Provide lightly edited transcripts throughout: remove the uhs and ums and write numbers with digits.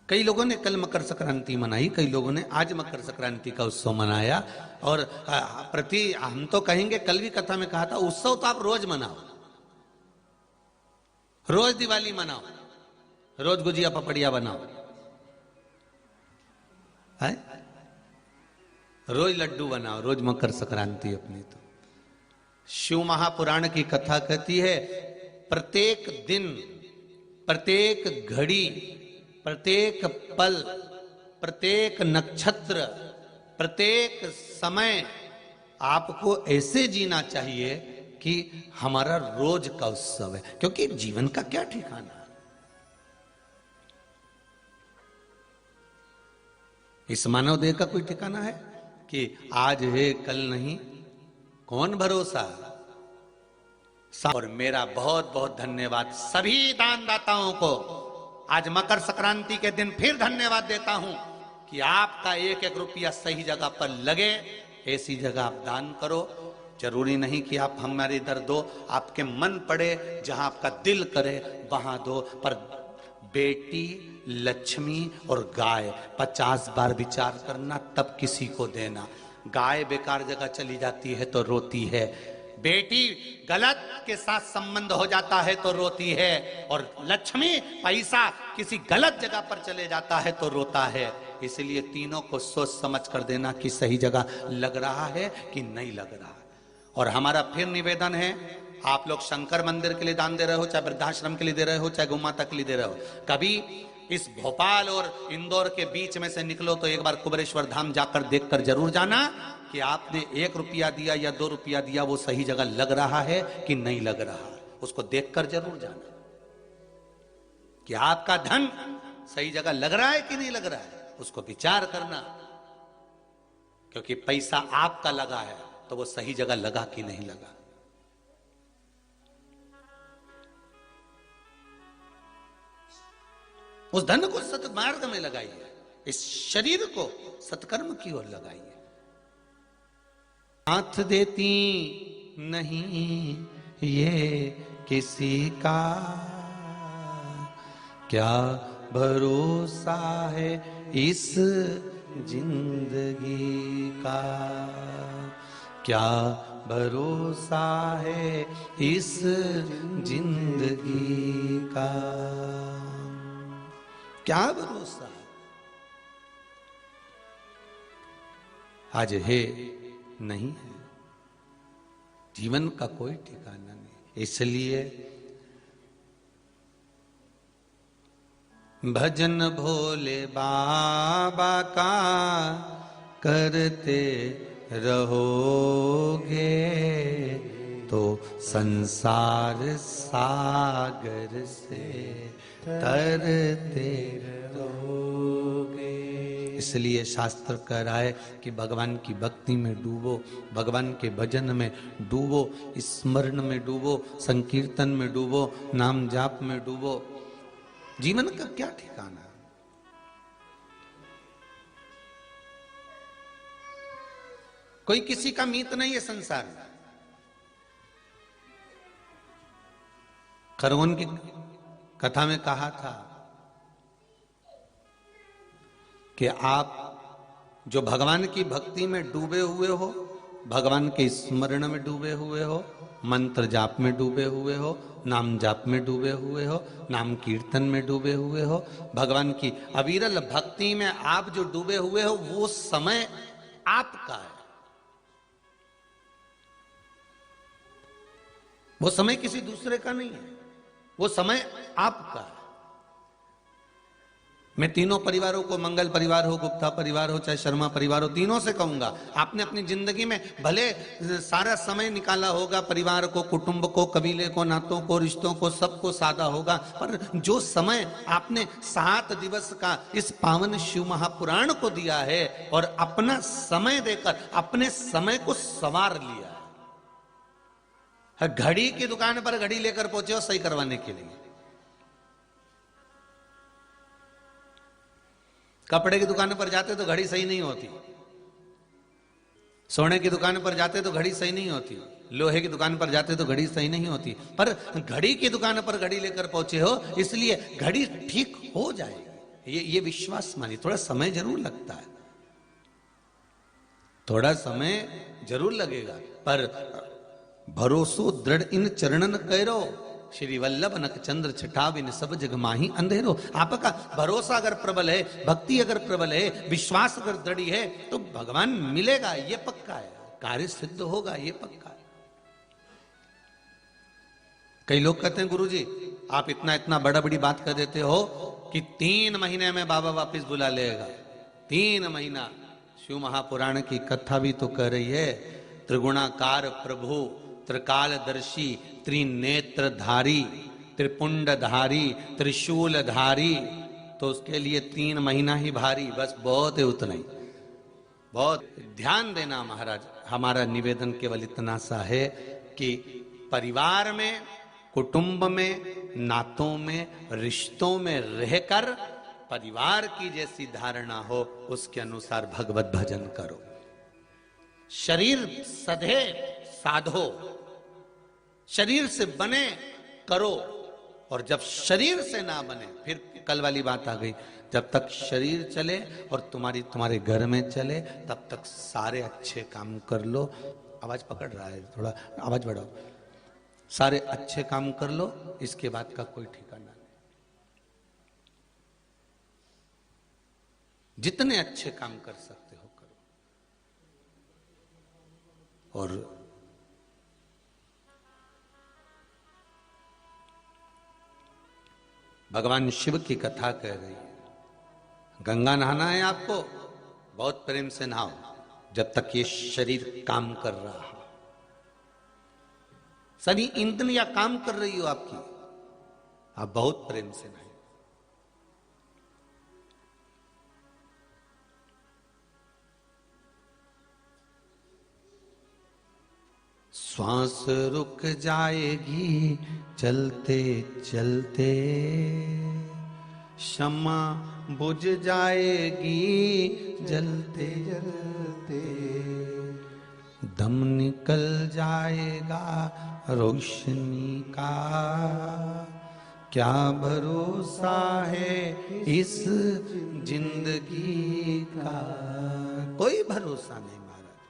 कई लोगों ने कल मकर संक्रांति मनाई, कई लोगों ने आज मकर संक्रांति का उत्सव मनाया। और हम तो कहेंगे, कल भी कथा में कहा था, उत्सव तो आप रोज मनाओ, रोज दिवाली मनाओ, रोज गुजिया पपड़िया बनाओ, है? रोज लड्डू बनाओ, रोज मकर संक्रांति अपनी। तो शिव महापुराण की कथा कहती है, प्रत्येक दिन, प्रत्येक घड़ी, प्रत्येक पल, प्रत्येक नक्षत्र, प्रत्येक समय आपको ऐसे जीना चाहिए कि हमारा रोज का उत्सव है। क्योंकि जीवन का क्या ठिकाना है? इस मानव देह का कोई ठिकाना है कि आज है कल नहीं? कौन भरोसा? और मेरा बहुत बहुत धन्यवाद सभी दानदाताओं को। आज मकर संक्रांति के दिन फिर धन्यवाद देता हूं कि आपका एक एक रुपया सही जगह पर लगे। ऐसी जगह आप दान करो। जरूरी नहीं कि आप हमारे इधर दो, आपके मन पड़े, जहां आपका दिल करे वहां दो। पर बेटी, लक्ष्मी और गाय 50 बार विचार करना, तब किसी को देना। गाय बेकार जगह चली जाती है तो रोती है, बेटी गलत के साथ संबंध हो जाता है तो रोती है, और लक्ष्मी पैसा किसी गलत जगह पर चले जाता है तो रोता है। इसलिए तीनों को सोच समझ कर देना कि सही जगह लग रहा है कि नहीं लग रहा। और हमारा फिर निवेदन है, आप लोग शंकर मंदिर के लिए दान दे रहे हो, चाहे वृद्धाश्रम के लिए दे रहे हो, चाहे गौमाता के लिए दे रहे हो, कभी इस भोपाल और इंदौर के बीच में से निकलो तो एक बार कुबेरेश्वर धाम जाकर देखकर जरूर जाना कि आपने 1 रुपया दिया या 2 रुपया दिया, वो सही जगह लग रहा है कि नहीं लग रहा। उसको देखकर जरूर जाना कि आपका धन सही जगह लग रहा है कि नहीं लग रहा है, उसको विचार करना। क्योंकि पैसा आपका लगा है तो वो सही जगह लगा कि नहीं लगा। उस धन को सत्मार्ग में लगाइए, इस शरीर को सत्कर्म की ओर लगाइए। हाथ देती नहीं ये किसी का, क्या भरोसा है इस जिंदगी का, क्या भरोसा है इस जिंदगी का, क्या भरोसा है? आज है नहीं है, जीवन का कोई ठिकाना नहीं। इसलिए भजन भोले बाबा का करते रहोगे तो संसार सागर से तरते रहोगे। इसलिए शास्त्र कह रहा है कि भगवान की भक्ति में डूबो, भगवान के भजन में डूबो, स्मरण में डूबो, संकीर्तन में डूबो, नाम जाप में डूबो। जीवन का क्या ठिकाना? कोई किसी का मीत नहीं है संसार में। खरगोन की कथा में कहा था कि आप जो भगवान की भक्ति में डूबे हुए हो, भगवान के स्मरण में डूबे हुए हो, मंत्र जाप में डूबे हुए हो, नाम जाप में डूबे हुए हो, नाम कीर्तन में डूबे हुए हो, भगवान की अविरल भक्ति में आप जो डूबे हुए हो, वो समय आपका है। वो समय किसी दूसरे का नहीं है, वो समय आपका है। मैं तीनों परिवारों को, मंगल परिवार हो, गुप्ता परिवार हो, चाहे शर्मा परिवार हो, तीनों से कहूंगा, आपने अपनी जिंदगी में भले सारा समय निकाला होगा, परिवार को, कुटुंब को, कबीले को, नातों को, रिश्तों को, सबको साधा होगा, पर जो समय आपने 7 दिवस का इस पावन शिव महापुराण को दिया है और अपना समय देकर अपने समय को संवार लिया है। घड़ी की दुकान पर घड़ी लेकर पहुंचे हो सही करवाने के लिए, कपड़े की दुकान पर जाते तो घड़ी सही नहीं होती, सोने की दुकान पर जाते तो घड़ी सही नहीं होती, लोहे की दुकान पर जाते तो घड़ी सही नहीं होती, पर घड़ी की दुकान पर घड़ी लेकर पहुंचे हो, इसलिए घड़ी ठीक हो जाएगी। ये विश्वास मानिए। थोड़ा समय जरूर लगता है, थोड़ा समय जरूर लगेगा, पर भरोसो दृढ़ इन चरणन कैरो, श्री वल्लभ नक चंद्र छठा बिन सब जग माही अंधेरो। आपका भरोसा अगर प्रबल है, भक्ति अगर प्रबल है, विश्वास अगर दृढ़ है, तो भगवान मिलेगा, ये पक्का है। कार्य सिद्ध होगा, ये पक्का है। कई लोग कहते हैं गुरुजी आप इतना इतना बड़ा बड़ी बात कर देते हो कि 3 महीने में बाबा वापिस बुला लेगा। 3 महीना। शिव महापुराण की कथा भी तो कह रही है, त्रिगुणाकार प्रभु, त्रिकालदर्शी, त्रिनेत्रधारी, त्रिपुंडधारी, त्रिशूलधारी, तो उसके लिए 3 महीना ही भारी, बस बहुत है उतना ही। बहुत ध्यान देना महाराज। हमारा निवेदन केवल इतना सा है कि परिवार में, कुटुंब में, नातों में, रिश्तों में रहकर परिवार की जैसी धारणा हो, उसके अनुसार भगवत भजन करो। शरीर सधे साधो, शरीर से बने करो, और जब शरीर से ना बने, फिर कल वाली बात आ गई, जब तक शरीर चले और तुम्हारे घर में चले, तब तक सारे अच्छे काम कर लो। आवाज पकड़ रहा है, थोड़ा आवाज बढ़ाओ। सारे अच्छे काम कर लो, इसके बाद का कोई ठिकाना नहीं। जितने अच्छे काम कर सकते हो करो। और भगवान शिव की कथा कह रही है, गंगा नहाना है आपको, बहुत प्रेम से नहाओ जब तक ये शरीर काम कर रहा है। सभी इंद्रियां काम कर रही हो आपकी, आप बहुत प्रेम से नहाए। श्वास रुक जाएगी चलते चलते, क्षमा बुझ जाएगी जलते जलते, दम निकल जाएगा रोशनी का, क्या भरोसा है इस जिंदगी का। कोई भरोसा नहीं महाराज,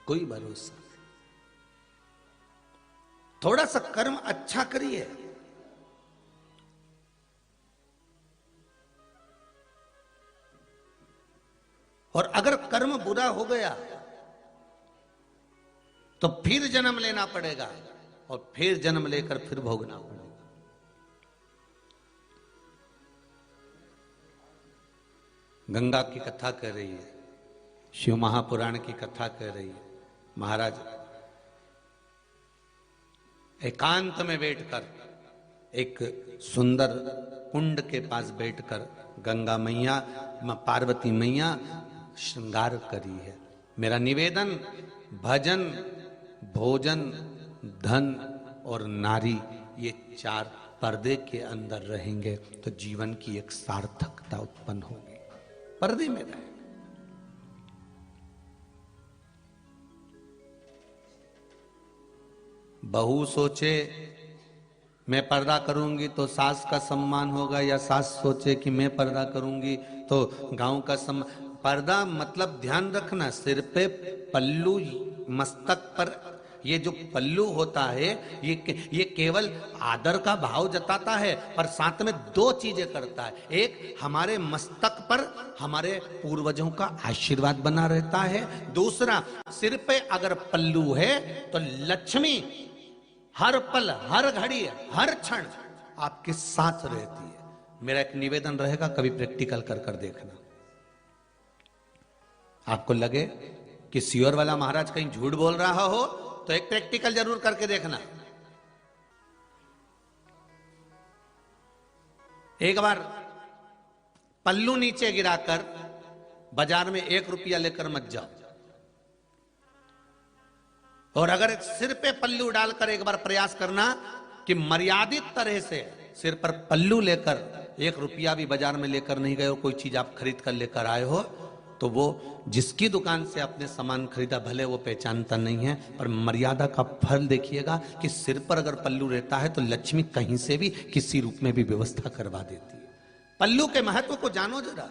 कोई भरोसा नहीं। थोड़ा सा कर्म अच्छा करिए, और अगर कर्म बुरा हो गया तो फिर जन्म लेना पड़ेगा, और फिर जन्म लेकर फिर भोगना पड़ेगा। गंगा की कथा कर रही है, शिव महापुराण की कथा कर रही है। महाराज एकांत में बैठकर, एक सुंदर कुंड के पास बैठकर गंगा मैया, पार्वती मैया श्रृंगार करी है। मेरा निवेदन, भजन, भोजन, धन और नारी, ये 4 पर्दे के अंदर रहेंगे तो जीवन की एक सार्थकता उत्पन्न होगी। पर्दे में रहे। बहू सोचे मैं पर्दा करूंगी तो सास का सम्मान होगा, या सास सोचे कि मैं पर्दा करूंगी तो गांव का सम्मान। पर्दा मतलब ध्यान रखना, सिर पे पल्लू, मस्तक पर ये जो पल्लू होता है, ये केवल आदर का भाव जताता है, पर साथ में 2 चीजें करता है। एक, हमारे मस्तक पर हमारे पूर्वजों का आशीर्वाद बना रहता है। दूसरा, सिर पे अगर पल्लू है तो लक्ष्मी हर पल, हर घड़ी, हर क्षण आपके साथ रहती है। मेरा एक निवेदन रहेगा, कभी प्रैक्टिकल कर देखना। आपको लगे कि सियोर वाला महाराज कहीं झूठ बोल रहा हो तो एक प्रैक्टिकल जरूर करके देखना। एक बार पल्लू नीचे गिराकर बाजार में 1 रुपया लेकर मत जाओ, और अगर सिर पे पल्लू डालकर एक बार प्रयास करना कि मर्यादित तरह से सिर पर पल्लू लेकर 1 रुपया भी बाजार में लेकर नहीं गए और कोई चीज आप खरीद कर लेकर आए हो, तो वो जिसकी दुकान से आपने सामान खरीदा भले वो पहचानता नहीं है, पर मर्यादा का फल देखिएगा कि सिर पर अगर पल्लू रहता है तो लक्ष्मी कहीं से भी किसी रूप में भी व्यवस्था करवा देती है। पल्लू के महत्व को जानो जरा।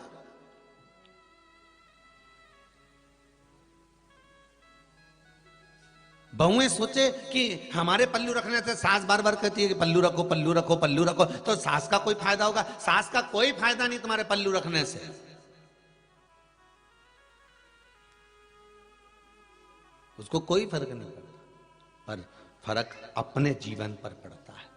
बहुएं सोचे कि हमारे पल्लू रखने से सास बार बार कहती है कि पल्लू रखो पल्लू रखो पल्लू रखो, तो सास का कोई फायदा होगा? सास का कोई फायदा नहीं तुम्हारे पल्लू रखने से। उसको कोई फर्क नहीं पड़ता, पर फर्क अपने जीवन पर पड़ता है।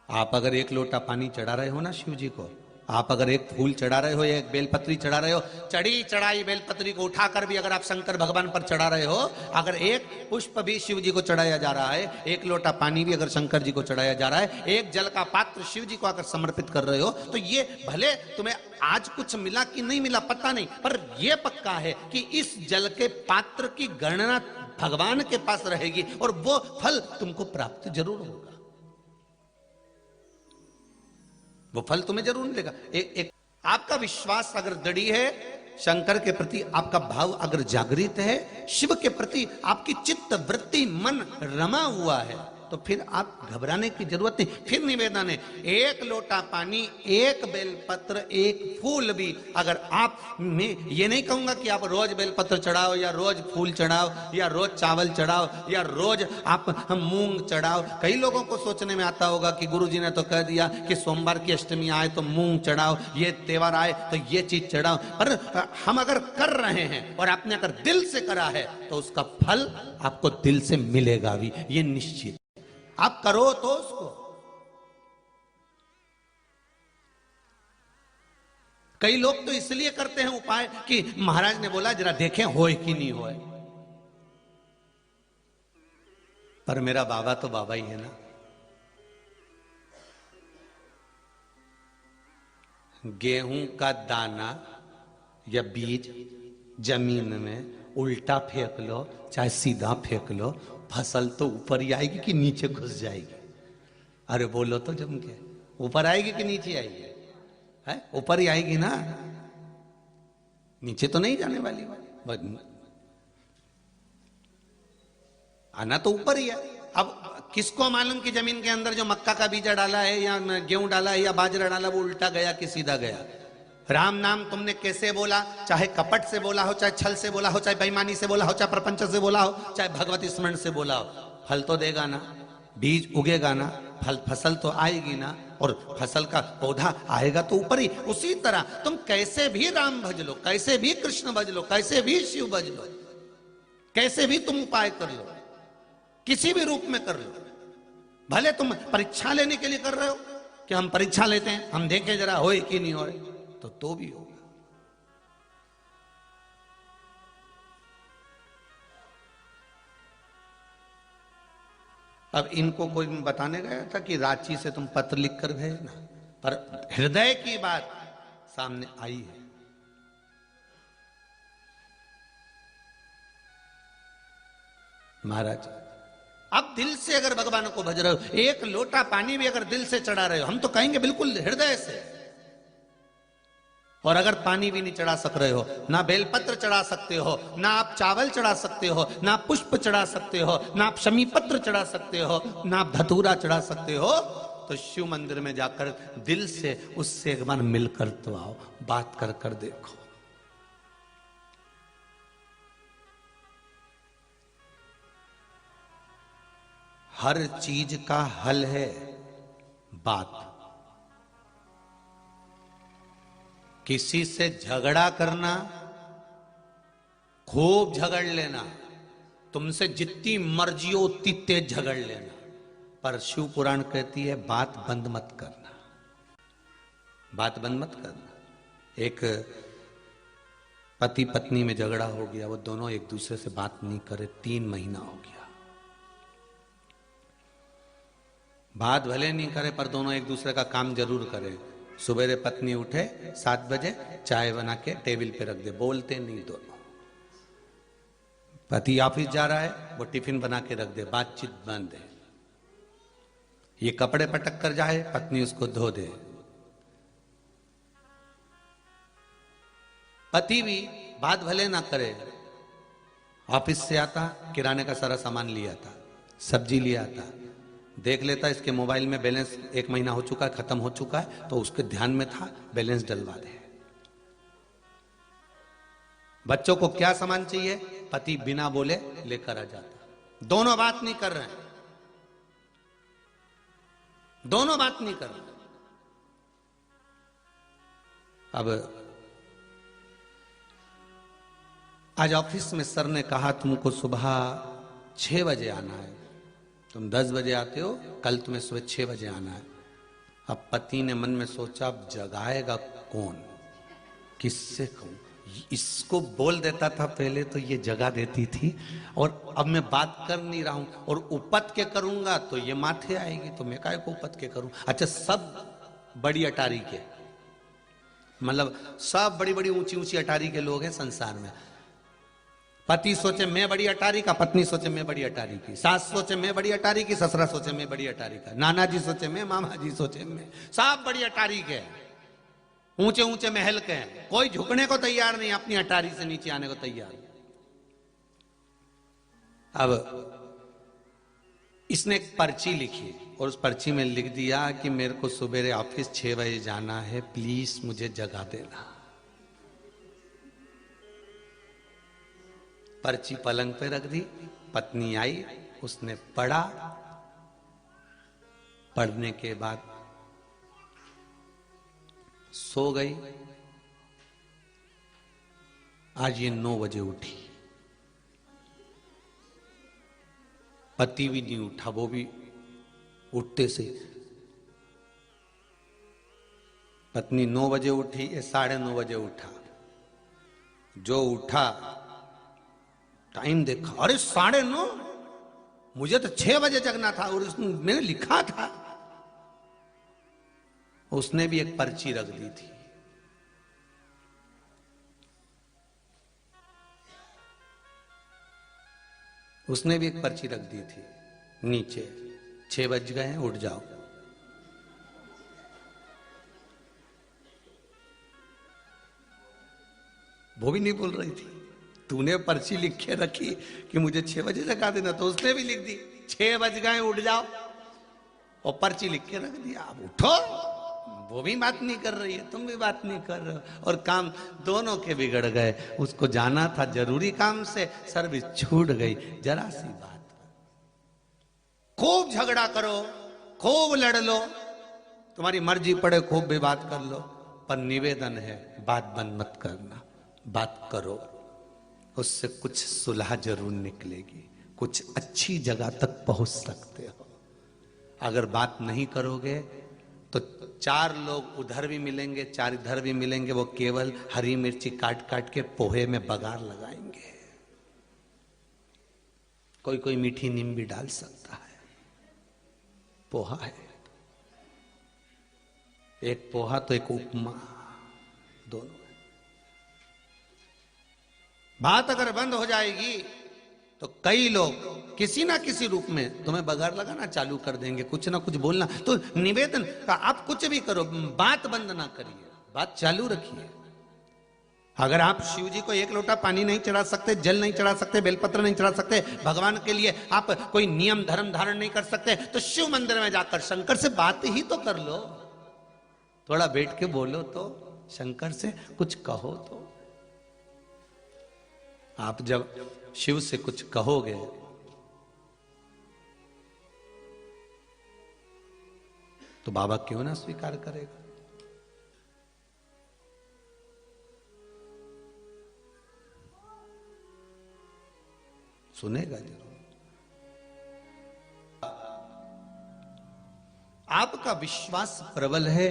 आप अगर एक लोटा पानी चढ़ा रहे हो ना शिव जी को, आप अगर एक फूल चढ़ा रहे हो या एक बेलपत्री चढ़ा रहे हो, चढ़ी चढ़ाई बेलपत्री को उठाकर भी अगर आप शंकर भगवान पर चढ़ा रहे हो, अगर एक पुष्प भी शिव जी को चढ़ाया जा रहा है, एक लोटा पानी भी अगर शंकर जी को चढ़ाया जा रहा है, एक जल का पात्र शिव जी को अगर समर्पित कर रहे हो, तो ये भले तुम्हें आज कुछ मिला कि नहीं मिला पता नहीं, पर यह पक्का है कि इस जल के पात्र की गणना भगवान के पास रहेगी और वो फल तुमको प्राप्त जरूर होगा। वो फल तुम्हें जरूर मिलेगा। एक आपका विश्वास अगर दृढ़ है, शंकर के प्रति आपका भाव अगर जागृत है, शिव के प्रति आपकी चित्त वृत्ति मन रमा हुआ है, तो फिर आप घबराने की जरूरत नहीं। फिर निवेदन है, एक लोटा पानी, एक बेलपत्र, एक फूल भी अगर आप, मैं ये नहीं कहूंगा कि आप रोज बेलपत्र चढ़ाओ या रोज फूल चढ़ाओ या रोज चावल चढ़ाओ या रोज आप मूंग चढ़ाओ। कई लोगों को सोचने में आता होगा कि गुरुजी ने तो कह दिया कि सोमवार की अष्टमी आए तो मूंग चढ़ाओ, ये त्योहार आए तो ये चीज चढ़ाओ, पर हम अगर कर रहे हैं और आपने अगर दिल से करा है तो उसका फल आपको दिल से मिलेगा भी, ये निश्चित। आप करो तो उसको। कई लोग तो इसलिए करते हैं उपाय कि महाराज ने बोला जरा देखें होए कि नहीं होए, पर मेरा बाबा तो बाबा ही है ना। गेहूं का दाना या बीज जमीन में उल्टा फेंक लो चाहे सीधा फेंक लो, फसल तो ऊपर ही आएगी कि नीचे घुस जाएगी? अरे बोलो तो जम के, ऊपर आएगी कि नीचे आएगी? है ऊपर ही आएगी ना, नीचे तो नहीं जाने वाली। आना तो ऊपर ही है। अब किसको मालूम कि जमीन के अंदर जो मक्का का बीजा डाला है या गेहूं डाला है या बाजरा डाला वो उल्टा गया कि सीधा गया? राम नाम तुमने कैसे बोला, चाहे कपट से बोला हो, चाहे छल से बोला हो, चाहे बेईमानी से बोला हो, चाहे प्रपंच से बोला हो, चाहे भगवती स्मरण से बोला हो, फल तो देगा ना, बीज उगेगा ना, फसल तो आएगी ना, और फसल का पौधा आएगा तो ऊपर ही। उसी तरह तुम कैसे भी राम भज लो, कैसे भी कृष्ण भज लो, कैसे भी शिव भज लो, कैसे भी तुम उपाय कर लो, किसी भी रूप में कर लो, भले तुम परीक्षा लेने के लिए कर रहे हो कि हम परीक्षा लेते हैं, हम देखें जरा होए कि नहीं होए, तो भी होगा। अब इनको कोई बताने गया था कि रांची से तुम पत्र लिखकर भेजना, पर हृदय की बात सामने आई है। महाराज अब दिल से अगर भगवान को भज रहे हो, एक लोटा पानी भी अगर दिल से चढ़ा रहे हो, हम तो कहेंगे बिल्कुल हृदय से, और अगर पानी भी नहीं चढ़ा सक रहे हो, ना बेलपत्र चढ़ा सकते हो, ना आप चावल चढ़ा सकते हो, ना पुष्प चढ़ा सकते हो, ना आप शमी पत्र चढ़ा सकते हो, ना आप धतूरा चढ़ा सकते हो, तो शिव मंदिर में जाकर दिल से उससे एक बार मिलकर तो आओ, बात कर कर देखो। हर चीज का हल है बात। किसी से झगड़ा करना, खूब झगड़ लेना, तुमसे जितनी मर्जी हो उतनी तेज झगड़ लेना, पर शिव पुराण कहती है बात बंद मत करना, बात बंद मत करना। एक पति पत्नी में झगड़ा हो गया, वो दोनों एक दूसरे से बात नहीं करे, 3 महीना हो गया, बात भले नहीं करे पर दोनों एक दूसरे का काम जरूर करे। सुबेरे पत्नी उठे 7 बजे, चाय बना के टेबल पे रख दे, बोलते नहीं दोनों। पति ऑफिस जा रहा है, वो टिफिन बना के रख दे, बातचीत बंद है। ये कपड़े पटक कर जाए, पत्नी उसको धो दे। पति भी बात भले ना करे, ऑफिस से आता, किराने का सारा सामान लिया था, सब्जी लिया था, देख लेता इसके मोबाइल में बैलेंस 1 महीना हो चुका है, खत्म हो चुका है, तो उसके ध्यान में था बैलेंस डलवा दे। बच्चों को क्या सामान चाहिए, पति बिना बोले लेकर आ जाता। दोनों बात नहीं कर रहे हैं, दोनों बात नहीं कर रहे। अब आज ऑफिस में सर ने कहा तुमको सुबह 6 बजे आना है, तुम 10 बजे आते हो, कल तुम्हें सुबह 6 बजे आना है। अब पति ने मन में सोचा अब जगाएगा कौन, किससे कहूं, इसको बोल देता था पहले तो ये जगा देती थी, और अब मैं बात कर नहीं रहा हूं, और उपत के करूंगा तो ये माथे आएगी, तो मैं काहे को उपत के करूं। अच्छा, सब बड़ी अटारी के, मतलब सब बड़ी बड़ी ऊंची ऊंची अटारी के लोग हैं संसार में। पति सोचे मैं बड़ी अटारी का, पत्नी सोचे मैं बड़ी अटारी की, सास सोचे मैं बड़ी अटारी की, ससुरा सोचे मैं बड़ी अटारी का, नाना जी सोचे मैं, मामा जी सोचे मैं, सब बड़ी अटारी के, ऊंचे ऊंचे महल के हैं, कोई झुकने को तैयार नहीं, अपनी अटारी से नीचे आने को तैयार। अब इसने एक पर्ची लिखी और उस पर्ची में लिख दिया कि मेरे को सुबह ऑफिस 6 बजे जाना है, प्लीज मुझे जगा देना। पर्ची पलंग पे रख दी, पत्नी आई, उसने पढ़ा, पढ़ने के बाद सो गई। आज ये 9 बजे उठी, पति भी नहीं उठा, वो भी उठते से, पत्नी 9 बजे उठी, ये 9:30 बजे उठा। जो उठा टाइम देखा, अरे 9:30, मुझे तो 6 बजे जगना था और उसने लिखा था। उसने भी एक पर्ची रख दी थी, उसने भी एक पर्ची रख दी थी नीचे, 6 बज गए हैं, उठ जाओ। वो भी नहीं बोल रही थी, तूने पर्ची लिख के रखी कि मुझे 6 बजे जगा देना, तो उसने भी लिख दी 6 बज गए उठ जाओ, और पर्ची लिख के रख दिया। अब उठो, वो भी बात नहीं कर रही है, तुम भी बात नहीं कर रहे हो, और काम दोनों के बिगड़ गए। उसको जाना था जरूरी काम से, सर्विस छूट गई जरा सी बात। खूब झगड़ा करो, खूब लड़ लो, तुम्हारी मर्जी पड़े, खूब भी बात कर लो, पर निवेदन है बात बंद मत करना, बात करो, उससे कुछ सुलह जरूर निकलेगी, कुछ अच्छी जगह तक पहुंच सकते हो। अगर बात नहीं करोगे तो 4 लोग उधर भी मिलेंगे, 4 इधर भी मिलेंगे, वो केवल हरी मिर्ची काट काट के पोहे में बघार लगाएंगे। कोई कोई मीठी नीम भी डाल सकता है, पोहा है, एक पोहा तो एक उपमा, दोनों। बात अगर बंद हो जाएगी तो कई लोग किसी ना किसी रूप में तुम्हें बघार लगाना चालू कर देंगे, कुछ ना कुछ बोलना। तो निवेदन का आप कुछ भी करो, बात बंद ना करिए, बात चालू रखिए। अगर आप शिव जी को 1 लोटा पानी नहीं चढ़ा सकते, जल नहीं चढ़ा सकते, बेलपत्र नहीं चढ़ा सकते, भगवान के लिए आप कोई नियम धर्म धारण नहीं कर सकते, तो शिव मंदिर में जाकर शंकर से बात ही तो कर लो, थोड़ा बैठ के बोलो तो, शंकर से कुछ कहो तो। आप जब शिव से कुछ कहोगे तो बाबा क्यों ना स्वीकार करेगा। सुनेगा जरूर। आपका विश्वास प्रबल है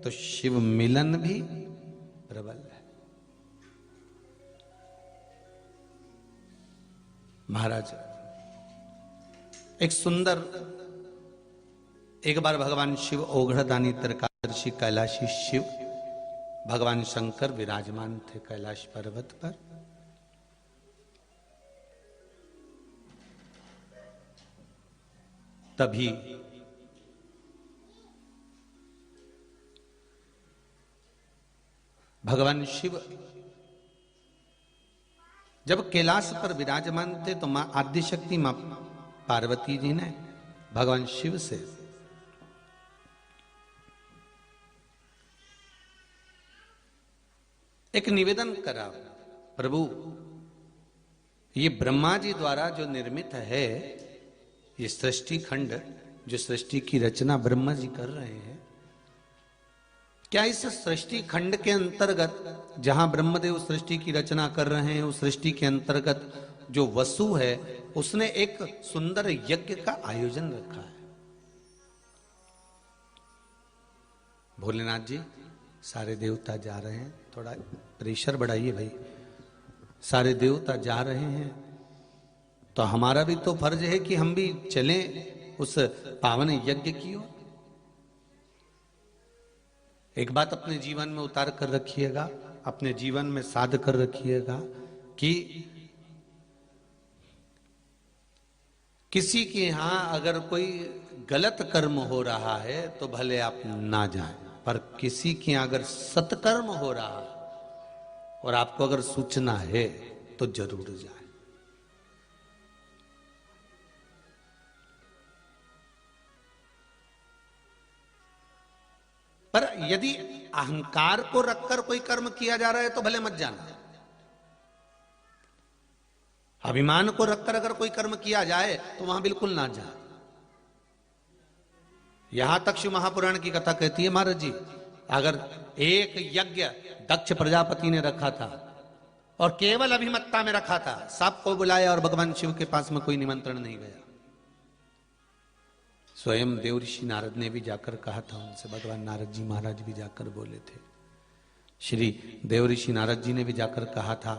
तो शिव मिलन भी प्रबल है। महाराज, एक सुंदर, एक बार भगवान शिव ओघड़दानी तरकादर्शी कैलाशी शिव, भगवान शंकर विराजमान थे कैलाश पर्वत पर। तभी भगवान शिव जब कैलाश पर विराजमान थे तो मां आद्यशक्ति मां पार्वती जी ने भगवान शिव से एक निवेदन करा, प्रभु ये ब्रह्मा जी द्वारा जो निर्मित है ये सृष्टि खंड, जो सृष्टि की रचना ब्रह्मा जी कर रहे हैं, क्या इस सृष्टि खंड के अंतर्गत जहां ब्रह्मदेव सृष्टि की रचना कर रहे हैं उस सृष्टि के अंतर्गत जो वसु है उसने एक सुंदर यज्ञ का आयोजन रखा है? भोलेनाथ जी सारे देवता जा रहे हैं, थोड़ा प्रेशर बढ़ाइए भाई, सारे देवता जा रहे हैं तो हमारा भी तो फर्ज है कि हम भी चलें उस पावन यज्ञ की ओर। एक बात अपने जीवन में उतार कर रखिएगा, अपने जीवन में साध कर रखिएगा कि किसी के यहां अगर कोई गलत कर्म हो रहा है तो भले आप ना जाएं, पर किसी के यहां अगर सत्कर्म हो रहा है और आपको अगर सूचना है तो जरूर जाए। पर यदि अहंकार को रखकर कोई कर्म किया जा रहा है तो भले मत जाना। अभिमान को रखकर अगर कोई कर्म किया जाए तो वहां बिल्कुल ना जाए। यहां तक शिव महापुराण की कथा कहती है, महाराज जी अगर एक यज्ञ दक्ष प्रजापति ने रखा था और केवल अभिमत्ता में रखा था, सबको बुलाया और भगवान शिव के पास में कोई निमंत्रण नहीं गया। स्वयं देवऋषि नारद ने भी जाकर कहा था उनसे, भगवान नारद जी महाराज भी जाकर बोले थे, श्री देवऋषि नारद जी ने भी जाकर कहा था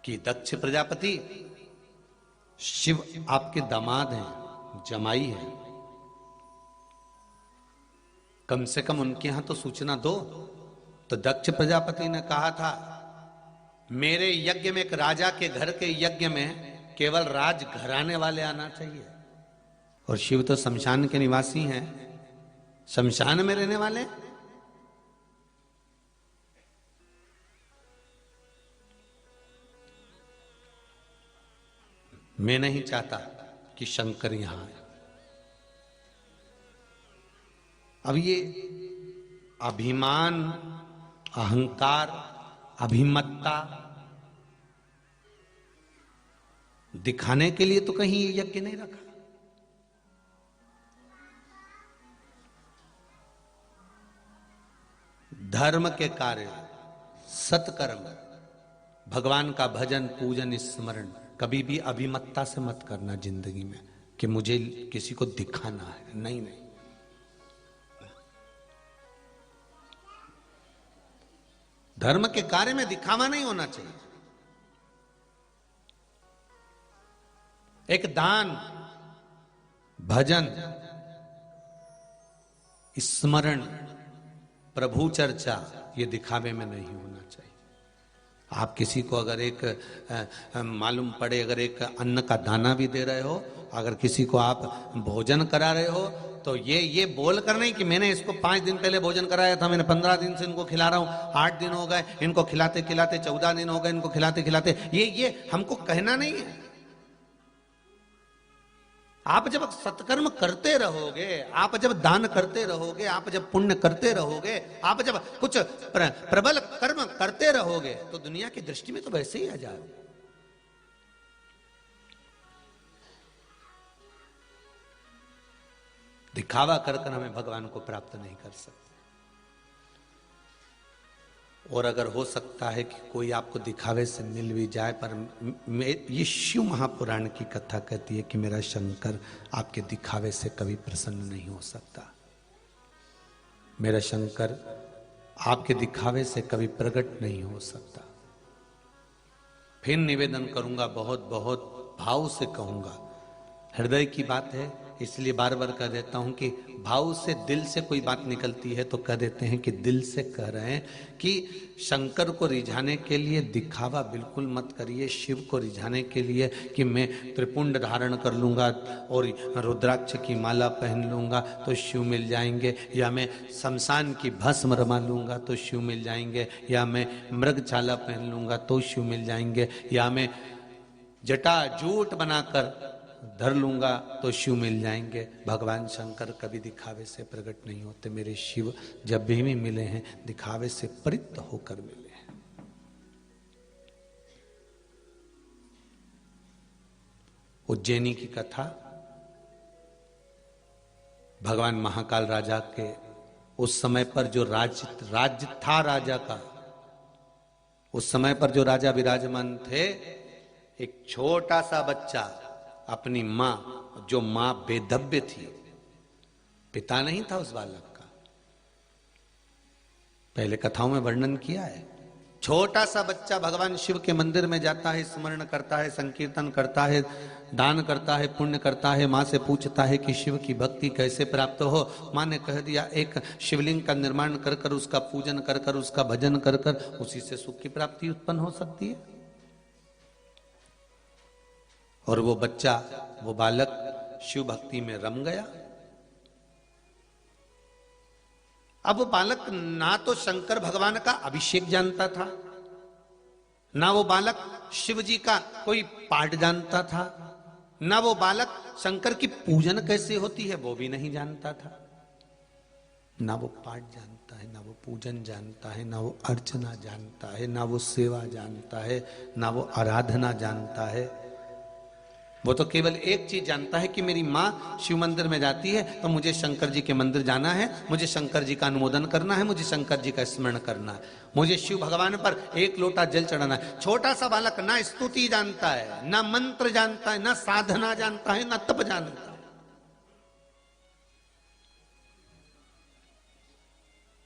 कि दक्ष प्रजापति शिव आपके दामाद हैं, जमाई हैं, कम से कम उनके यहां तो सूचना दो। तो दक्ष प्रजापति ने कहा था, मेरे यज्ञ में, एक राजा के घर के यज्ञ में केवल राज घराने वाले आना चाहिए, और शिव तो शमशान के निवासी हैं, शमशान में रहने वाले। मैं नहीं चाहता कि शंकर यहां आए। अब ये अभिमान, अहंकार, अभिमत्ता दिखाने के लिए तो कहीं ये यज्ञ नहीं रखा। धर्म के कार्य, सत्कर्म, भगवान का भजन, पूजन, स्मरण कभी भी अभिमत्ता से मत करना जिंदगी में कि मुझे किसी को दिखाना है। नहीं नहीं, धर्म के कार्य में दिखावा नहीं होना चाहिए। एक दान, भजन, स्मरण, प्रभु चर्चा, ये दिखावे में नहीं होना चाहिए। आप किसी को अगर एक मालूम पड़े, अगर एक अन्न का दाना भी दे रहे हो, अगर किसी को आप भोजन करा रहे हो, तो ये बोल कर नहीं कि मैंने इसको 5 दिन पहले भोजन कराया था, मैंने 15 दिन से इनको खिला रहा हूं, 8 दिन हो गए इनको खिलाते खिलाते, 14 दिन हो गए इनको खिलाते खिलाते, ये हमको कहना नहीं है। आप जब सत्कर्म करते रहोगे, आप जब दान करते रहोगे, आप जब पुण्य करते रहोगे, आप जब कुछ प्रबल कर्म करते रहोगे, तो दुनिया की दृष्टि में तो वैसे ही आ जाओगे। दिखावा कर हमें भगवान को प्राप्त नहीं कर सकते। और अगर हो सकता है कि कोई आपको दिखावे से मिल भी जाए, पर ये शिव महापुराण की कथा कहती है कि मेरा शंकर आपके दिखावे से कभी प्रसन्न नहीं हो सकता। मेरा शंकर आपके दिखावे से कभी प्रकट नहीं हो सकता। फिर निवेदन करूंगा, बहुत बहुत भाव से कहूंगा, हृदय की बात है, इसलिए बार बार कह देता हूं कि भाव से दिल से कोई बात निकलती है तो कह देते हैं कि दिल से कह रहे हैं कि शंकर को रिझाने के लिए दिखावा बिल्कुल मत करिए। शिव को रिझाने के लिए कि मैं त्रिपुंड धारण कर लूंगा और रुद्राक्ष की माला पहन लूंगा तो शिव मिल जाएंगे, या मैं शमशान की भस्म रमा लूंगा तो शिव मिल जाएंगे, या मैं मृगछाला पहन लूंगा तो शिव मिल जाएंगे, या मैं जटा जूट बनाकर धर लूंगा तो शिव मिल जाएंगे। भगवान शंकर कभी दिखावे से प्रकट नहीं होते। मेरे शिव जब भी मिले हैं दिखावे से परित होकर मिले हैं। उज्जैनी की कथा, भगवान महाकाल राजा के उस समय पर जो राज्य था राजा का, उस समय पर जो राजा विराजमान थे, एक छोटा सा बच्चा अपनी मां, जो मां बेधव्य थी, पिता नहीं था उस बालक का, पहले कथाओं में वर्णन किया है। छोटा सा बच्चा भगवान शिव के मंदिर में जाता है, स्मरण करता है, संकीर्तन करता है, दान करता है, पुण्य करता है, मां से पूछता है कि शिव की भक्ति कैसे प्राप्त हो। मां ने कह दिया एक शिवलिंग का निर्माण कर कर, उसका पूजन कर कर, उसका भजन कर कर, उसी से सुख की प्राप्ति उत्पन्न हो सकती है। और वो बच्चा, वो बालक शिव भक्ति में रम गया। अब वो बालक ना तो शंकर भगवान का अभिषेक जानता था, ना वो बालक शिव जी का कोई पाठ जानता था, ना वो बालक शंकर की पूजन कैसे होती है वो भी नहीं जानता था। ना वो पाठ जानता है, ना वो पूजन जानता है, ना वो अर्चना जानता है, ना वो सेवा जानता है, ना वो आराधना जानता है। वो तो केवल एक चीज जानता है कि मेरी माँ शिव मंदिर में जाती है तो मुझे शंकर जी के मंदिर जाना है, मुझे शंकर जी का अनुमोदन करना है, मुझे शंकर जी का स्मरण करना है, मुझे शिव भगवान पर एक लोटा जल चढ़ाना है। छोटा सा बालक ना स्तुति जानता है, ना मंत्र जानता है, ना साधना जानता है, ना तप जानता है।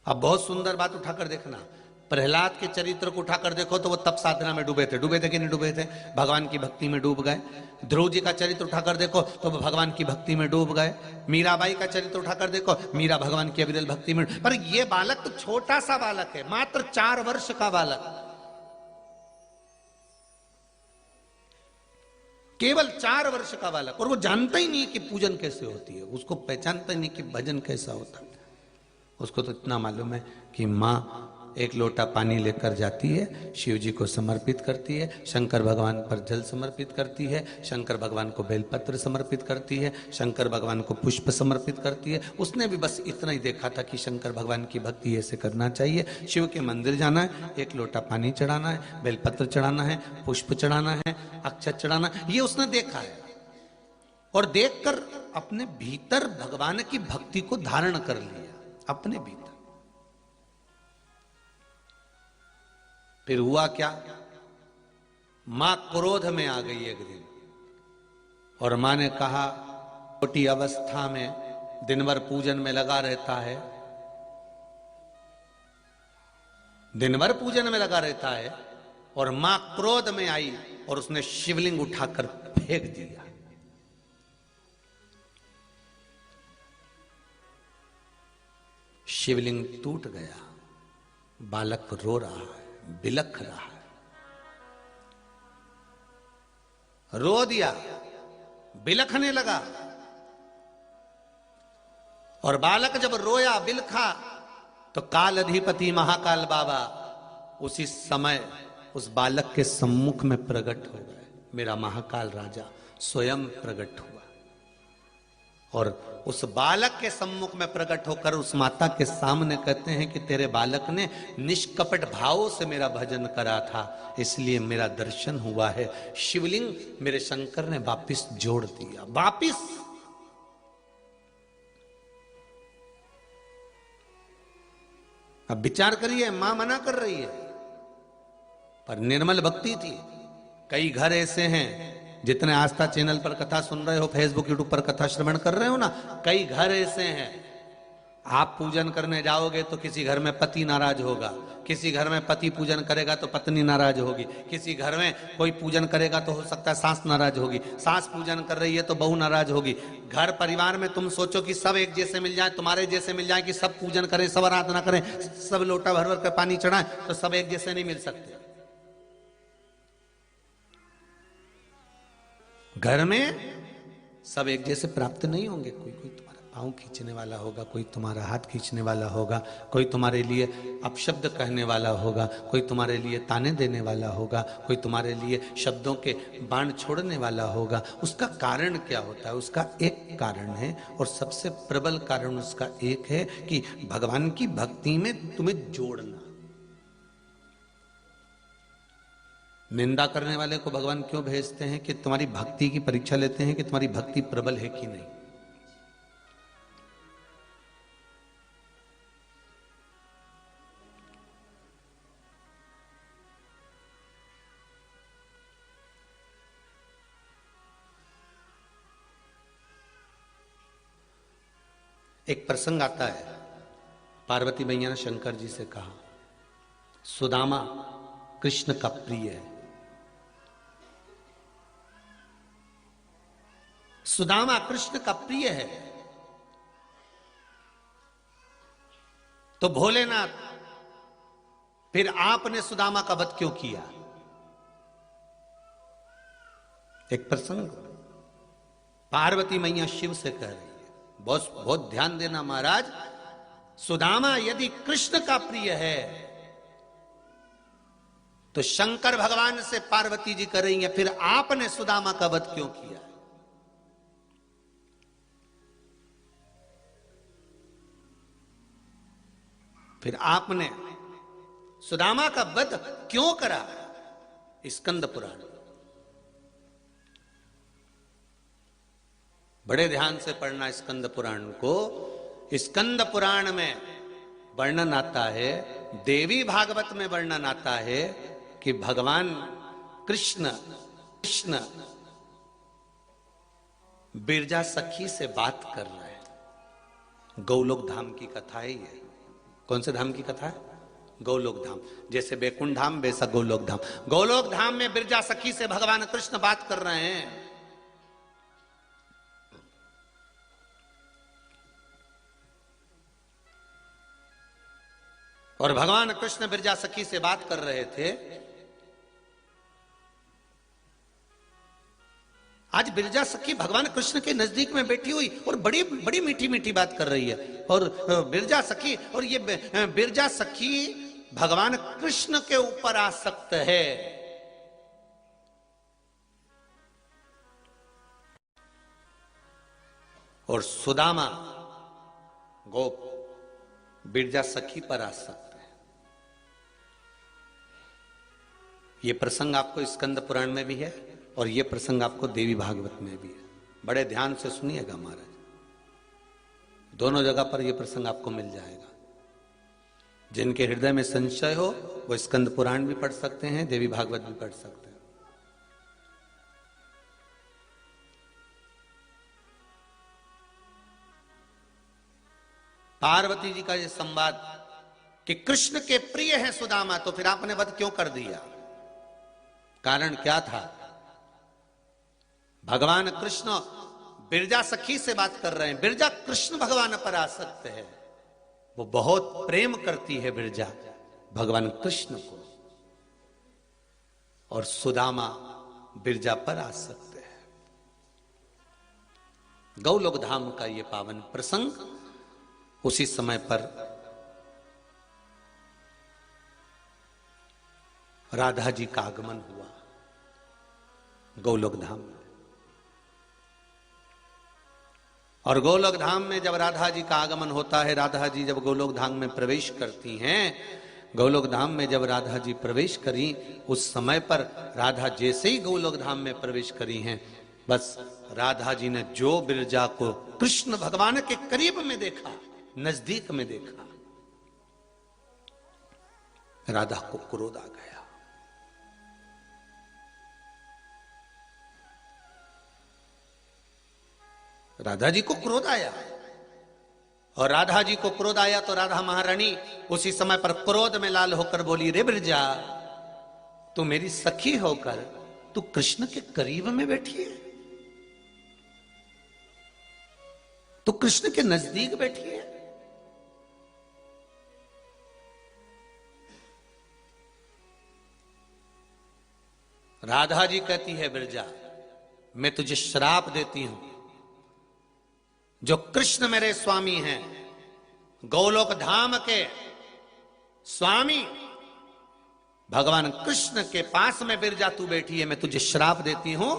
अब बहुत सुंदर बात उठाकर देखना, प्रहलाद के चरित्र को उठाकर देखो तो वो तप साधना में डूबे थे कि नहीं डूबे थे? भगवान की भक्ति में डूब गए। ध्रुव जी का चरित्र उठाकर देखो तो वो भगवान की भक्ति में डूब गए। मीराबाई का चरित्र उठाकर देखो, मीरा भगवान की अविरल भक्ति में। पर ये बालक तो छोटा सा बालक है, मात्र 4 वर्ष का बालक, केवल 4 वर्ष का बालक, और वो जानता ही नहीं कि पूजन कैसे होती है, उसको पहचानता ही नहीं कि भजन कैसा होता है। उसको तो इतना मालूम है कि माँ एक लोटा पानी लेकर जाती है, शिव जी को समर्पित करती है, शंकर भगवान पर जल समर्पित करती है, शंकर भगवान को बेलपत्र समर्पित करती है, शंकर भगवान को पुष्प समर्पित करती है। उसने भी बस इतना ही देखा था कि शंकर भगवान की भक्ति ऐसे करना चाहिए, शिव के मंदिर जाना है, एक लोटा पानी चढ़ाना है, बेलपत्र चढ़ाना है, पुष्प चढ़ाना है, अक्षत चढ़ाना, ये उसने देखा है। और देखकर अपने भीतर भगवान की भक्ति को धारण कर लिया अपने भीतर। फिर हुआ क्या, मां क्रोध में आ गई एक दिन, और मां ने कहा छोटी अवस्था में दिन भर पूजन में लगा रहता है, दिन भर पूजन में लगा रहता है, और मां क्रोध में आई और उसने शिवलिंग उठाकर फेंक दिया। शिवलिंग टूट गया, बालक रो रहा है, बिलख रहा है, रो दिया, बिलखने लगा। और बालक जब रोया बिलखा तो काल अधिपति महाकाल बाबा उसी समय उस बालक के सम्मुख में प्रकट हो गए। मेरा महाकाल राजा स्वयं प्रकट हुआ और उस बालक के सम्मुख में प्रकट होकर उस माता के सामने कहते हैं कि तेरे बालक ने निष्कपट भाव से मेरा भजन करा था, इसलिए मेरा दर्शन हुआ है। शिवलिंग मेरे शंकर ने वापिस जोड़ दिया, वापिस। अब विचार करिए, मां मना कर रही है पर निर्मल भक्ति थी। कई घर ऐसे हैं, जितने आस्था चैनल पर कथा सुन रहे हो, फेसबुक यूट्यूब पर कथा श्रवण कर रहे हो ना, कई घर ऐसे हैं, आप पूजन करने जाओगे तो किसी घर में पति नाराज होगा, किसी घर में पति पूजन करेगा तो पत्नी नाराज होगी, किसी घर में कोई पूजन करेगा तो हो सकता है सास नाराज होगी, सास पूजन कर रही है तो बहू नाराज होगी। घर परिवार में तुम सोचो कि सब एक जैसे मिल जाए, तुम्हारे जैसे मिल जाए, कि सब पूजन करें, सब आराधना करें, सब लोटा भर भर कर पानी चढ़ाएं, तो सब एक जैसे नहीं मिल सकते। घर में सब एक जैसे प्राप्त नहीं होंगे। कोई कोई तुम्हारा पाँव खींचने वाला होगा, कोई तुम्हारा हाथ खींचने वाला होगा, कोई तुम्हारे लिए अपशब्द कहने वाला होगा, कोई तुम्हारे लिए ताने देने वाला होगा, कोई तुम्हारे लिए शब्दों के बाण छोड़ने वाला होगा। उसका कारण क्या होता है? उसका एक कारण है, और सबसे प्रबल कारण उसका एक है कि भगवान की भक्ति में तुम्हें जोड़ना। निंदा करने वाले को भगवान क्यों भेजते हैं? कि तुम्हारी भक्ति की परीक्षा लेते हैं कि तुम्हारी भक्ति प्रबल है कि नहीं। एक प्रसंग आता है, पार्वती मैया ने शंकर जी से कहा, सुदामा कृष्ण का प्रिय है। सुदामा कृष्ण का प्रिय है, तो भोलेनाथ फिर आपने सुदामा का वध क्यों किया? एक प्रसंग पार्वती मैया शिव से कह रही है, बहुत बहुत ध्यान देना महाराज, सुदामा यदि कृष्ण का प्रिय है तो शंकर भगवान से पार्वती जी कर रही है, फिर आपने सुदामा का वध क्यों किया? फिर आपने सुदामा का वध क्यों करा? स्कंद पुराण बड़े ध्यान से पढ़ना। स्कंद पुराण को, स्कंद पुराण में वर्णन आता है, देवी भागवत में वर्णन आता है कि भगवान कृष्ण बिरजा सखी से बात कर रहे हैं। गौलोक धाम की कथा है ये। कौन से धाम की कथा है? गौलोक धाम। जैसे बैकुंठ धाम वैसा गौलोक धाम। गौलोक धाम में बिरजा सखी से भगवान कृष्ण बात कर रहे हैं। और भगवान कृष्ण बिरजा सखी से बात कर रहे थे। आज बिरजा सखी भगवान कृष्ण के नजदीक में बैठी हुई और बड़ी बड़ी मीठी मीठी बात कर रही है। और बिरजा सखी, और ये बिरजा सखी भगवान कृष्ण के ऊपर आसक्त है। और सुदामा गोप बिरजा सखी पर आसक्त है। ये प्रसंग आपको स्कंद पुराण में भी है और ये प्रसंग आपको देवी भागवत में भी है। बड़े ध्यान से सुनिएगा महाराज, दोनों जगह पर यह प्रसंग आपको मिल जाएगा। जिनके हृदय में संशय हो वो स्कंद पुराण भी पढ़ सकते हैं, देवी भागवत भी पढ़ सकते हैं। पार्वती जी का यह संवाद कि कृष्ण के प्रिय हैं सुदामा, तो फिर आपने वध क्यों कर दिया? कारण क्या था? भगवान कृष्ण बिरजा सखी से बात कर रहे हैं। बिरजा कृष्ण भगवान पर आसक्त है, वो बहुत प्रेम करती है बिरजा भगवान कृष्ण को, और सुदामा बिरजा पर आसक्त है। गौलोक धाम का यह पावन प्रसंग, उसी समय पर राधा जी का आगमन हुआ गोलोक धाम में। और गोलोक धाम में जब राधा जी का आगमन होता है, राधा जी जब गोलोक धाम में प्रवेश करती हैं, गोलोक धाम में जब राधा जी प्रवेश करी, उस समय पर राधा जैसे ही गोलोक धाम में प्रवेश करी हैं, बस राधा जी ने जो बिरजा को कृष्ण भगवान के करीब में देखा, नजदीक में देखा, राधा को क्रोध आ गया। राधा जी को क्रोध आया और राधा जी को क्रोध आया तो राधा महारानी उसी समय पर क्रोध में लाल होकर बोली, रे बिरजा, तू मेरी सखी होकर तू कृष्ण के करीब में बैठी है, तू कृष्ण के नजदीक बैठी है। राधा जी कहती है, बिरजा, मैं तुझे श्राप देती हूं, जो कृष्ण मेरे स्वामी हैं, गोलोक धाम के स्वामी भगवान कृष्ण के पास में बिरजा तू बैठी है, मैं तुझे श्राप देती हूं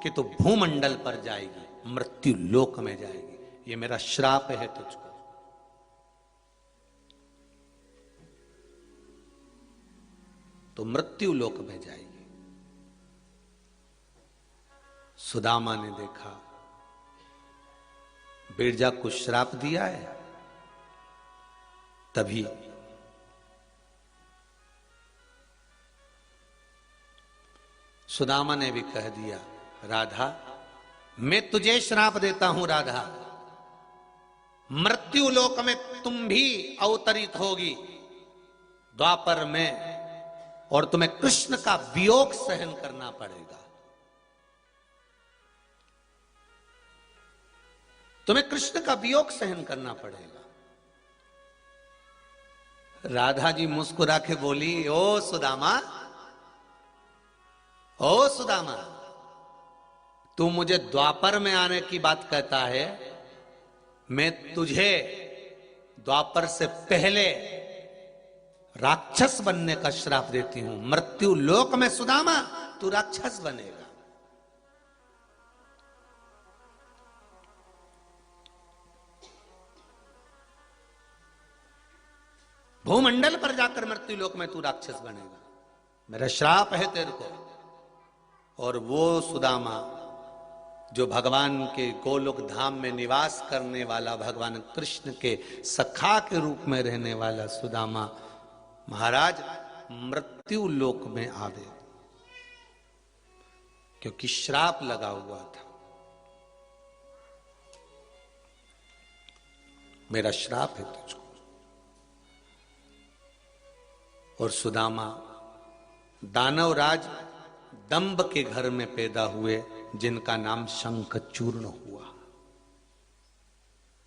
कि तू भूमंडल पर जाएगी, मृत्यु लोक में जाएगी। ये मेरा श्राप है तुझको। तो मृत्यु लोक में जाएगी। सुदामा ने देखा बिरजा को श्राप दिया है, तभी सुदामा ने भी कह दिया, राधा, मैं तुझे श्राप देता हूं राधा, मृत्यु लोक में तुम भी अवतरित होगी द्वापर में, और तुम्हें कृष्ण का वियोग सहन करना पड़ेगा। तुम्हें कृष्ण का वियोग सहन करना पड़ेगा। राधा जी मुस्कुरा के बोली, ओ सुदामा, ओ सुदामा, तू मुझे द्वापर में आने की बात कहता है, मैं तुझे द्वापर से पहले राक्षस बनने का श्राप देती हूं। मृत्यु लोक में सुदामा तू राक्षस बनेगा। भूमंडल पर जाकर मृत्यु लोक में तू राक्षस बनेगा, मेरा श्राप है तेरे को। और वो सुदामा जो भगवान के गोलोक धाम में निवास करने वाला, भगवान कृष्ण के सखा के रूप में रहने वाला सुदामा महाराज मृत्यु लोक में आवे, क्योंकि श्राप लगा हुआ था। मेरा श्राप है तुझको। और सुदामा दानवराज दंभ के घर में पैदा हुए, जिनका नाम शंखचूर्ण हुआ।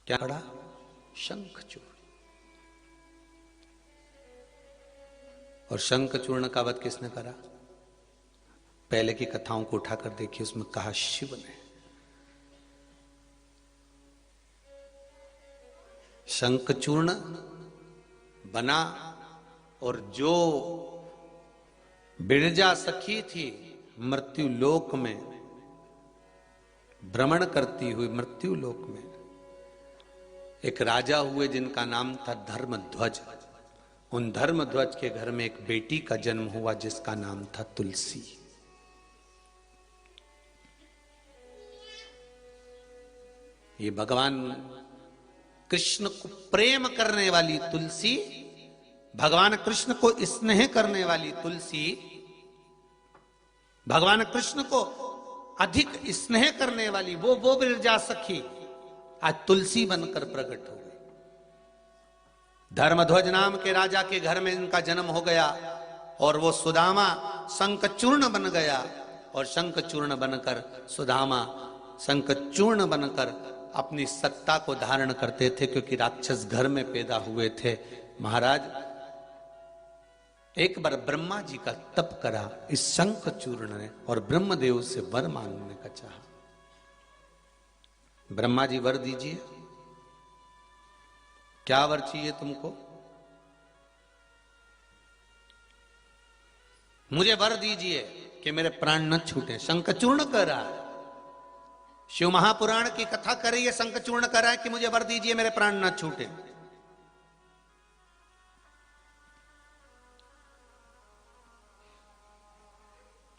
क्या पड़ा? शंखचूर्ण। और शंखचूर्ण का वध किसने करा? पहले की कथाओं को उठाकर देखिए, उसमें कहा शिव ने। शंखचूर्ण बना, और जो बिरजा सखी थी मृत्यु लोक में भ्रमण करती हुई, मृत्यु लोक में एक राजा हुए जिनका नाम था धर्मध्वज। उन धर्मध्वज के घर में एक बेटी का जन्म हुआ जिसका नाम था तुलसी। ये भगवान कृष्ण को प्रेम करने वाली तुलसी, भगवान कृष्ण को स्नेह करने वाली तुलसी, भगवान कृष्ण को अधिक स्नेह करने वाली वो बिरजा सखी आज तुलसी बनकर प्रकट हो गई। धर्मध्वज नाम के राजा के घर में इनका जन्म हो गया, और वो सुदामा शंखचूर्ण बन गया। और शंखचूर्ण बनकर सुदामा शंखचूर्ण बनकर अपनी सत्ता को धारण करते थे, क्योंकि राक्षस घर में पैदा हुए थे। महाराज एक बार ब्रह्मा जी का तप करा इस शंखचूर्ण ने, और ब्रह्मदेव से वर मांगने का चाहा। ब्रह्मा जी वर दीजिए। क्या वर चाहिए तुमको? मुझे वर दीजिए कि मेरे प्राण न छूटे। शंखचूर्ण कह रहा है, शिव महापुराण की कथा कर रही है, शंखचूर्ण कह रहा है कि मुझे वर दीजिए मेरे प्राण न छूटे।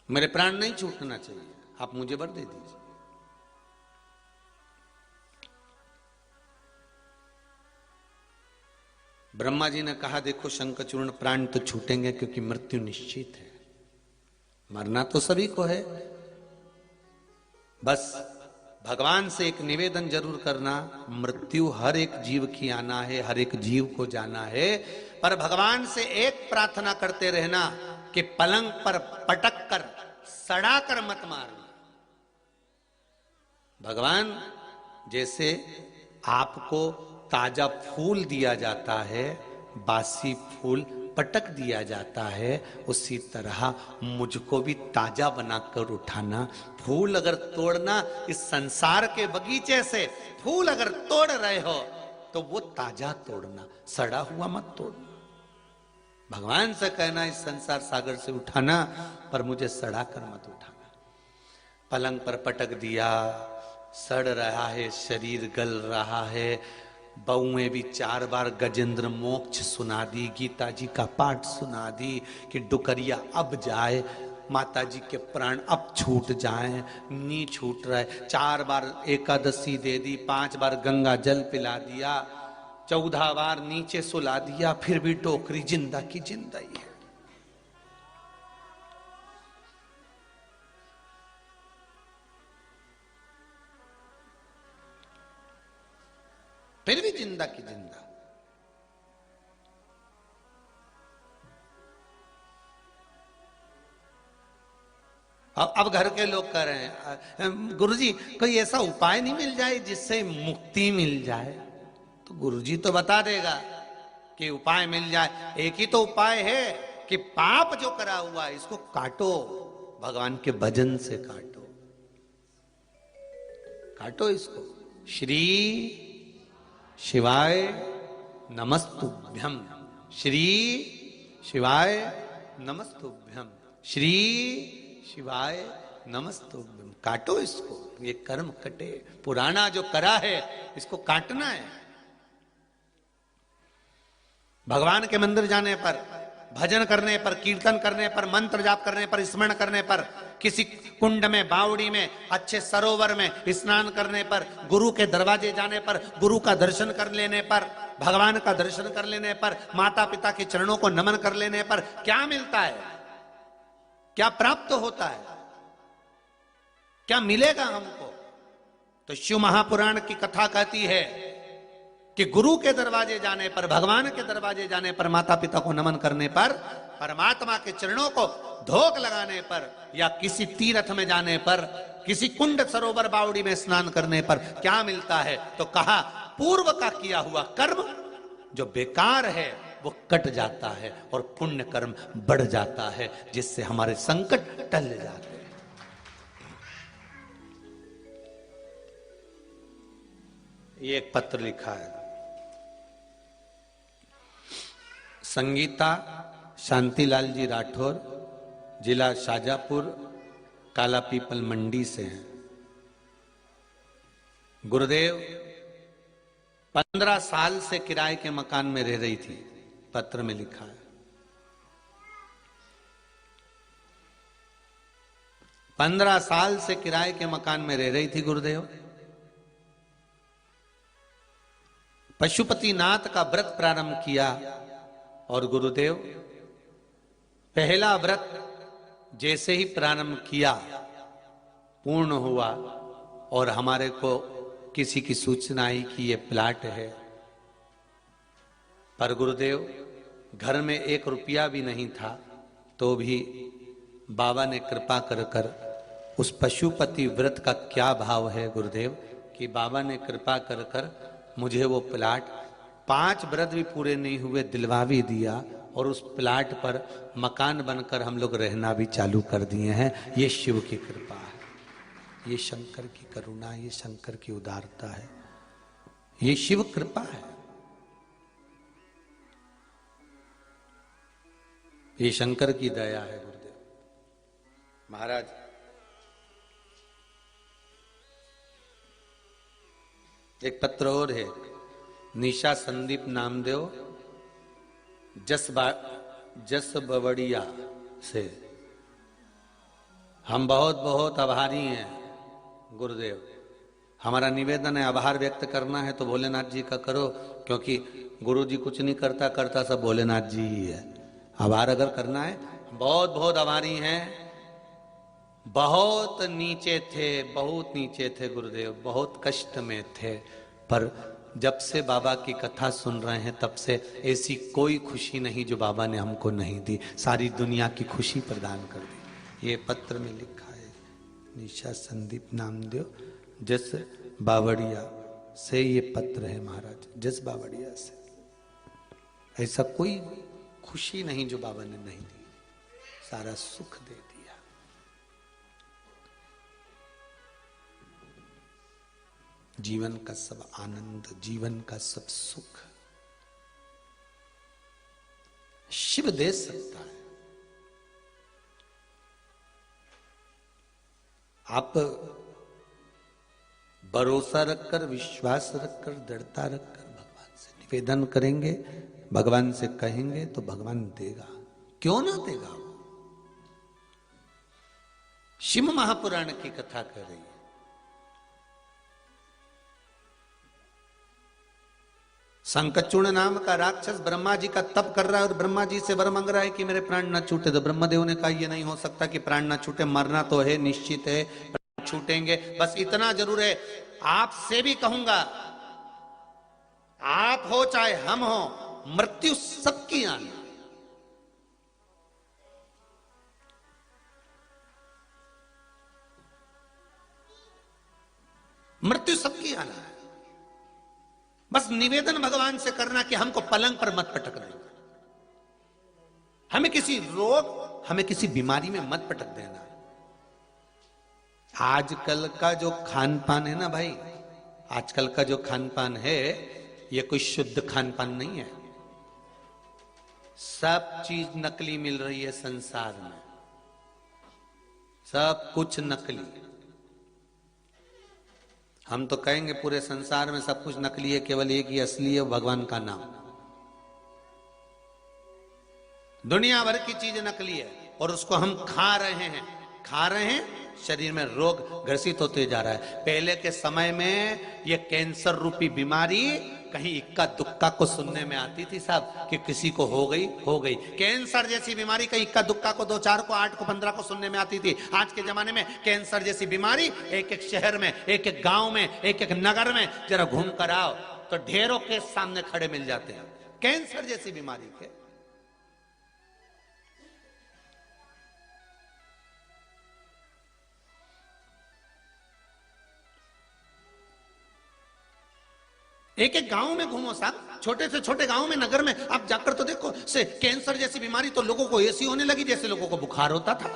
मेरे प्राण नहीं छूटना चाहिए, आप मुझे वर दे दीजिए। ब्रह्मा जी ने कहा, देखो शंखचूर्ण, प्राण तो छूटेंगे क्योंकि मृत्यु निश्चित है, मरना तो सभी को है, बस भगवान से एक निवेदन जरूर करना, मृत्यु हर एक जीव की आना है, हर एक जीव को जाना है, पर भगवान से एक प्रार्थना करते रहना कि पलंग पर पटक कर सड़ा कर मत मारना। भगवान, जैसे आपको ताजा फूल दिया जाता है, बासी फूल पटक दिया जाता है, उसी तरह मुझको भी ताजा बनाकर उठाना। फूल अगर तोड़ना, इस संसार के बगीचे से फूल अगर तोड़ रहे हो तो वो ताजा तोड़ना, सड़ा हुआ मत तोड़ना। भगवान से कहना इस संसार सागर से उठाना, पर मुझे सड़ा कर मत उठाना। पलंग पर पटक दिया, सड़ रहा है, शरीर गल रहा है। बउएं भी 4 बार गजेंद्र मोक्ष सुना दी, गीता जी का पाठ सुना दी कि डुकरिया अब जाए, माता जी के प्राण अब छूट जाए, नी छूट रहे। 4 बार एकादशी दे दी, 5 बार गंगा जल पिला दिया, 14 बार नीचे सुला दिया, फिर भी टोकरी जिंदा की जिंदा ही है। फिर भी जिंदा की जिंदा। अब घर के लोग कह रहे हैं, गुरुजी कोई ऐसा उपाय नहीं मिल जाए जिससे मुक्ति मिल जाए? तो गुरुजी तो बता देगा कि उपाय मिल जाए। एक ही तो उपाय है कि पाप जो करा हुआ है इसको काटो, भगवान के भजन से काटो, काटो इसको। श्री शिवाय नमस्तुभ्यम, श्री शिवाय नमस्तुभ्यम, श्री शिवाय नमस्तुभ्यम। काटो इसको, ये कर्म कटे। पुराना जो करा है इसको काटना है। भगवान के मंदिर जाने पर, भजन करने पर, कीर्तन करने पर, मंत्र जाप करने पर, स्मरण करने पर, किसी कुंड में, बावड़ी में, अच्छे सरोवर में स्नान करने पर, गुरु के दरवाजे जाने पर, गुरु का दर्शन कर लेने पर, भगवान का दर्शन कर लेने पर, माता पिता के चरणों को नमन कर लेने पर क्या मिलता है? क्या प्राप्त होता है? क्या मिलेगा हमको? तो शिव महापुराण की कथा कहती है कि गुरु के दरवाजे जाने पर, भगवान के दरवाजे जाने पर, माता पिता को नमन करने पर, परमात्मा के चरणों को धोख लगाने पर, या किसी तीर्थ में जाने पर, किसी कुंड सरोवर बावड़ी में स्नान करने पर क्या मिलता है? तो कहा पूर्व का किया हुआ कर्म जो बेकार है वो कट जाता है और पुण्य कर्म बढ़ जाता है, जिससे हमारे संकट टल जाते हैं। ये एक पत्र लिखा है, संगीता शांतिलाल जी राठौर, जिला शाजापुर, काला पीपल मंडी से हैं। गुरुदेव 15 साल से किराए के मकान में रह रही थी, पत्र में लिखा है। 15 साल से किराए के मकान में रह रही थी गुरुदेव। पशुपतिनाथ का व्रत प्रारंभ किया और गुरुदेव पहला व्रत जैसे ही प्रारंभ किया पूर्ण हुआ और हमारे को किसी की सूचना आई कि ये प्लाट है। पर गुरुदेव घर में 1 रुपया भी नहीं था, तो भी बाबा ने कृपा कर कर, उस पशुपति व्रत का क्या भाव है गुरुदेव, कि बाबा ने कृपा कर कर मुझे वो प्लाट 5 व्रत भी पूरे नहीं हुए दिलवा भी दिया, और उस प्लाट पर मकान बनकर हम लोग रहना भी चालू कर दिए हैं। ये शिव की कृपा है, ये शंकर की करुणा, ये शंकर की उदारता है, ये शिव कृपा है, ये शंकर की दया है गुरुदेव। महाराज एक पत्र और है, निशा संदीप नामदेव जस बवड़िया से। हम बहुत बहुत आभारी हैं गुरुदेव। हमारा निवेदन है, आभार व्यक्त करना है तो भोलेनाथ जी का करो, क्योंकि गुरु जी कुछ नहीं करता, करता सब भोलेनाथ जी ही है। आभार अगर करना है, बहुत बहुत आभारी हैं। बहुत नीचे थे, बहुत नीचे थे गुरुदेव, बहुत कष्ट में थे, पर जब से बाबा की कथा सुन रहे हैं तब से ऐसी कोई खुशी नहीं जो बाबा ने हमको नहीं दी, सारी दुनिया की खुशी प्रदान कर दी। ये पत्र में लिखा है, निशा संदीप नामदेव, जस बावड़िया से ये पत्र है महाराज, जस बावड़िया से। ऐसा कोई खुशी नहीं जो बाबा ने नहीं दी, सारा सुख दे दिया। जीवन का सब आनंद, जीवन का सब सुख शिव दे सकता है। आप भरोसा रखकर, विश्वास रखकर, दृढ़ता रखकर भगवान से निवेदन करेंगे, भगवान से कहेंगे तो भगवान देगा, क्यों ना देगा। शिव महापुराण की कथा कर रही है। संकचूण नाम का राक्षस ब्रह्मा जी का तप कर रहा है और ब्रह्मा जी से वर मांग रहा है कि मेरे प्राण ना छूटे। तो ब्रह्मदेव ने कहा यह नहीं हो सकता कि प्राण ना छूटे, मरना तो है, निश्चित है, प्राण छूटेंगे, बस इतना जरूर है, आपसे भी कहूंगा, आप हो चाहे हम हो, मृत्यु सबकी आनी, मृत्यु सबकी आना है। बस निवेदन भगवान से करना कि हमको पलंग पर मत पटकना, हमें किसी रोग, हमें किसी बीमारी में मत पटक देना। आजकल का जो खान पान है ना भाई, आजकल का जो खान पान है, ये कोई शुद्ध खान पान नहीं है। सब चीज नकली मिल रही है संसार में, सब कुछ नकली। हम तो कहेंगे पूरे संसार में सब कुछ नकली है, केवल एक ही असली है, भगवान का नाम। दुनिया भर की चीज नकली है और उसको हम खा रहे हैं, शरीर में रोग ग्रसित होते जा रहा है। पहले के समय में ये कैंसर रूपी बीमारी कहीं इक्का दुक्का को सुनने में आती थी साहब, कि किसी को हो गई। कैंसर जैसी बीमारी कहीं इक्का दुक्का को, 2 4 को, 8 को, 15 को सुनने में आती थी। आज के जमाने में कैंसर जैसी बीमारी एक एक शहर में, एक एक गांव में, एक एक नगर में जरा घूम कर आओ तो ढेरों के सामने खड़े मिल जाते हैं कैंसर जैसी बीमारी के। एक एक गांव में घूमो साहब, छोटे से छोटे गांव में, नगर में आप जाकर तो देखो, से कैंसर जैसी बीमारी तो लोगों को ऐसी होने लगी जैसे लोगों को बुखार होता था।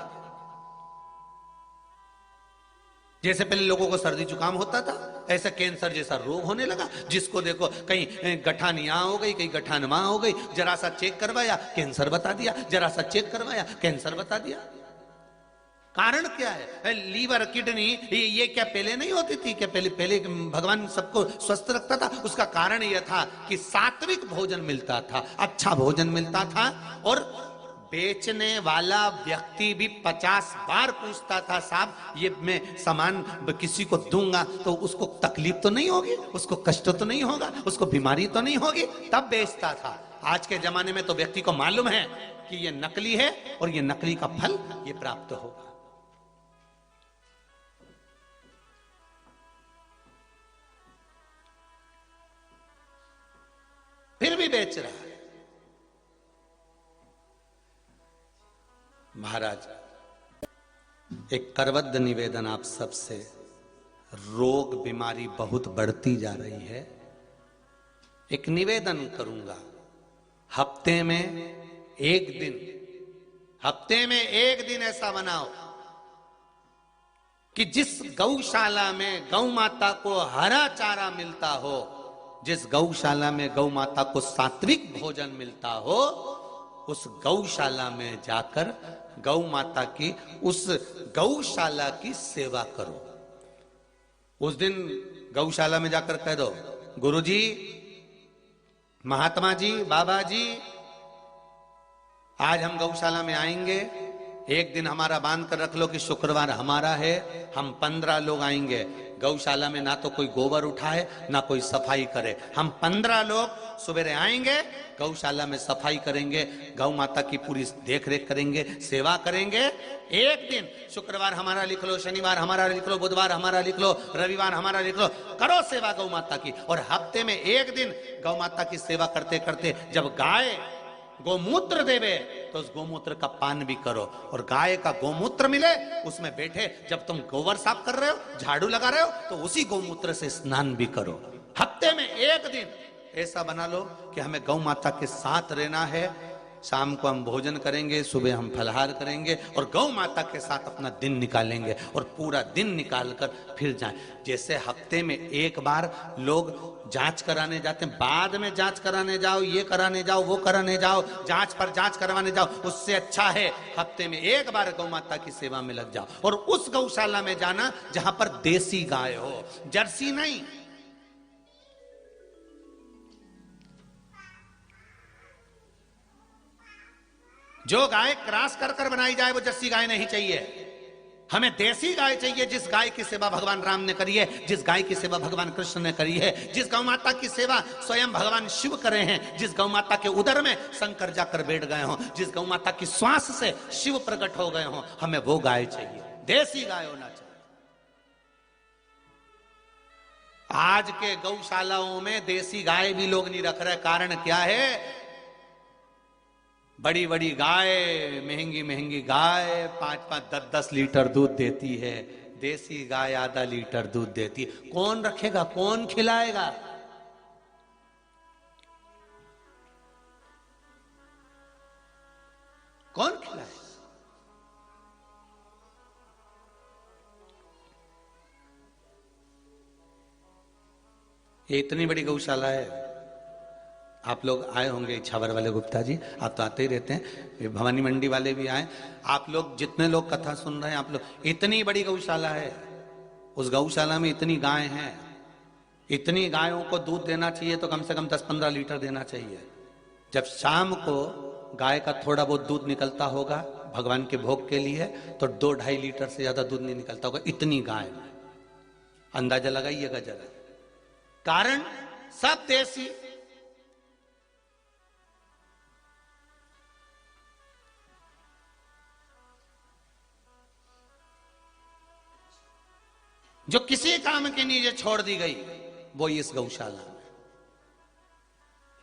जैसे पहले लोगों को सर्दी जुकाम होता था, ऐसा कैंसर जैसा रोग होने लगा। जिसको देखो कहीं गठान यहां हो गई, कहीं गठान वहां हो गई, जरा सा चेक करवाया कैंसर बता दिया, जरा सा चेक करवाया कैंसर बता दिया। कारण क्या है? लीवर, किडनी, ये क्या पहले नहीं होती थी? क्या पहले भगवान सबको स्वस्थ रखता था? उसका कारण यह था कि सात्विक भोजन मिलता था, अच्छा भोजन मिलता था, और बेचने वाला व्यक्ति भी 50 बार पूछता था, साहब ये मैं सामान किसी को दूंगा तो उसको तकलीफ तो नहीं होगी, उसको कष्ट तो नहीं होगा, उसको बीमारी तो नहीं होगी, तब बेचता था। आज के जमाने में तो व्यक्ति को मालूम है कि ये नकली है और ये नकली का फल ये प्राप्त होगा। फिर भी बेच रहा है। महाराज, एक करबद्ध निवेदन आप सबसे, रोग बीमारी बहुत बढ़ती जा रही है, एक निवेदन करूंगा, हफ्ते में एक दिन ऐसा बनाओ कि जिस गौशाला में गौ माता को हरा चारा मिलता हो, जिस गौशाला में गौ माता को सात्विक भोजन मिलता हो, उस गौशाला में जाकर गौ माता की, उस गौशाला की सेवा करो। उस दिन गौशाला में जाकर कह दो, गुरुजी, महात्मा जी, बाबा जी, आज हम गौशाला में आएंगे, एक दिन हमारा बांध कर रख लो कि शुक्रवार हमारा है, हम 15 लोग आएंगे, गौशाला में ना तो कोई गोबर उठाए ना कोई सफाई करे। हम 15 लोग सवेरे आएंगे, गौशाला में सफाई करेंगे, गौ माता की पूरी देख रेख करेंगे, सेवा करेंगे। एक दिन शुक्रवार हमारा लिख लो, शनिवार हमारा लिख लो, बुधवार हमारा लिख लो, रविवार हमारा लिख लो, करो सेवा गौ माता की। और हफ्ते में एक दिन गौ माता की सेवा करते करते जब गाय गोमूत्र देवे तो उस गोमूत्र का पान भी करो, और गाय का गोमूत्र मिले उसमें बैठे जब तुम गोबर साफ कर रहे हो, झाड़ू लगा रहे हो, तो उसी गोमूत्र से स्नान भी करो। हफ्ते में एक दिन ऐसा बना लो कि हमें गौ माता के साथ रहना है। शाम को हम भोजन करेंगे, सुबह हम फलहार करेंगे और गौ माता के साथ अपना दिन निकालेंगे, और पूरा दिन निकालकर फिर जाएं। जैसे हफ्ते में एक बार लोग जांच कराने जाते हैं, बाद में जांच कराने जाओ, ये कराने जाओ, वो कराने जाओ, जांच पर जांच करवाने जाओ, उससे अच्छा है हफ्ते में एक बार गौ माता की सेवा में लग जाओ। और उस गौशाला में जाना जहां पर देसी गाय हो, जर्सी नहीं। जो गाय क्रॉस कर कर बनाई जाए वो जर्सी गाय नहीं चाहिए, हमें देसी गाय चाहिए। जिस गाय की सेवा भगवान राम ने करी है, जिस गाय की सेवा भगवान कृष्ण ने करी है, जिस गौ माता की सेवा स्वयं भगवान शिव करे हैं, जिस गौ माता के उदर में शंकर जाकर बैठ गए हों, जिस गौ माता की श्वास से शिव प्रकट हो गए हों, हमें वो गाय चाहिए, देसी गाय होना चाहिए। आज के गौशालाओं में देसी गाय भी लोग नहीं रख रहे। कारण क्या है? बड़ी बड़ी गाय, महंगी महंगी गाय 5-5, 10-10 लीटर दूध देती है, देसी गाय आधा लीटर दूध देती है। कौन रखेगा, कौन खिलाएगा? कौन खिलाएगा? ये इतनी बड़ी गौशाला है। आप लोग आए होंगे, इछावर वाले गुप्ता जी, आप तो आते ही रहते हैं, भवानी मंडी वाले भी आए। आप लोग जितने लोग कथा सुन रहे हैं, आप लोग, इतनी बड़ी गौशाला है, उस गौशाला में इतनी गाय हैं, इतनी गायों को दूध देना चाहिए तो कम से कम 10-15 लीटर देना चाहिए। जब शाम को गाय का थोड़ा बहुत दूध निकलता होगा भगवान के भोग के लिए, तो 2-2.5 लीटर से ज्यादा दूध नहीं निकलता होगा, इतनी गाय। अंदाजा लगाइएगा जरा। कारण सब देसी। जो किसी काम के नीचे छोड़ दी गई वो इस गौशाला में।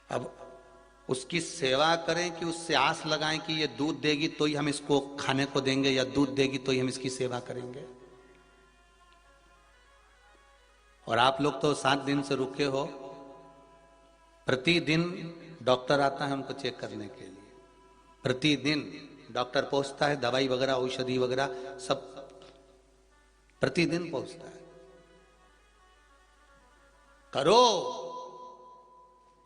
अब उसकी सेवा करें कि उससे आस लगाएं कि ये दूध देगी तो ही हम इसको खाने को देंगे, या दूध देगी तो ही हम इसकी सेवा करेंगे। और आप लोग तो 7 दिन से रुके हो, प्रतिदिन डॉक्टर आता है हमको चेक करने के लिए, प्रतिदिन डॉक्टर पहुंचता है, दवाई वगैरह औषधि वगैरह सब प्रतिदिन पहुंचता है। करो,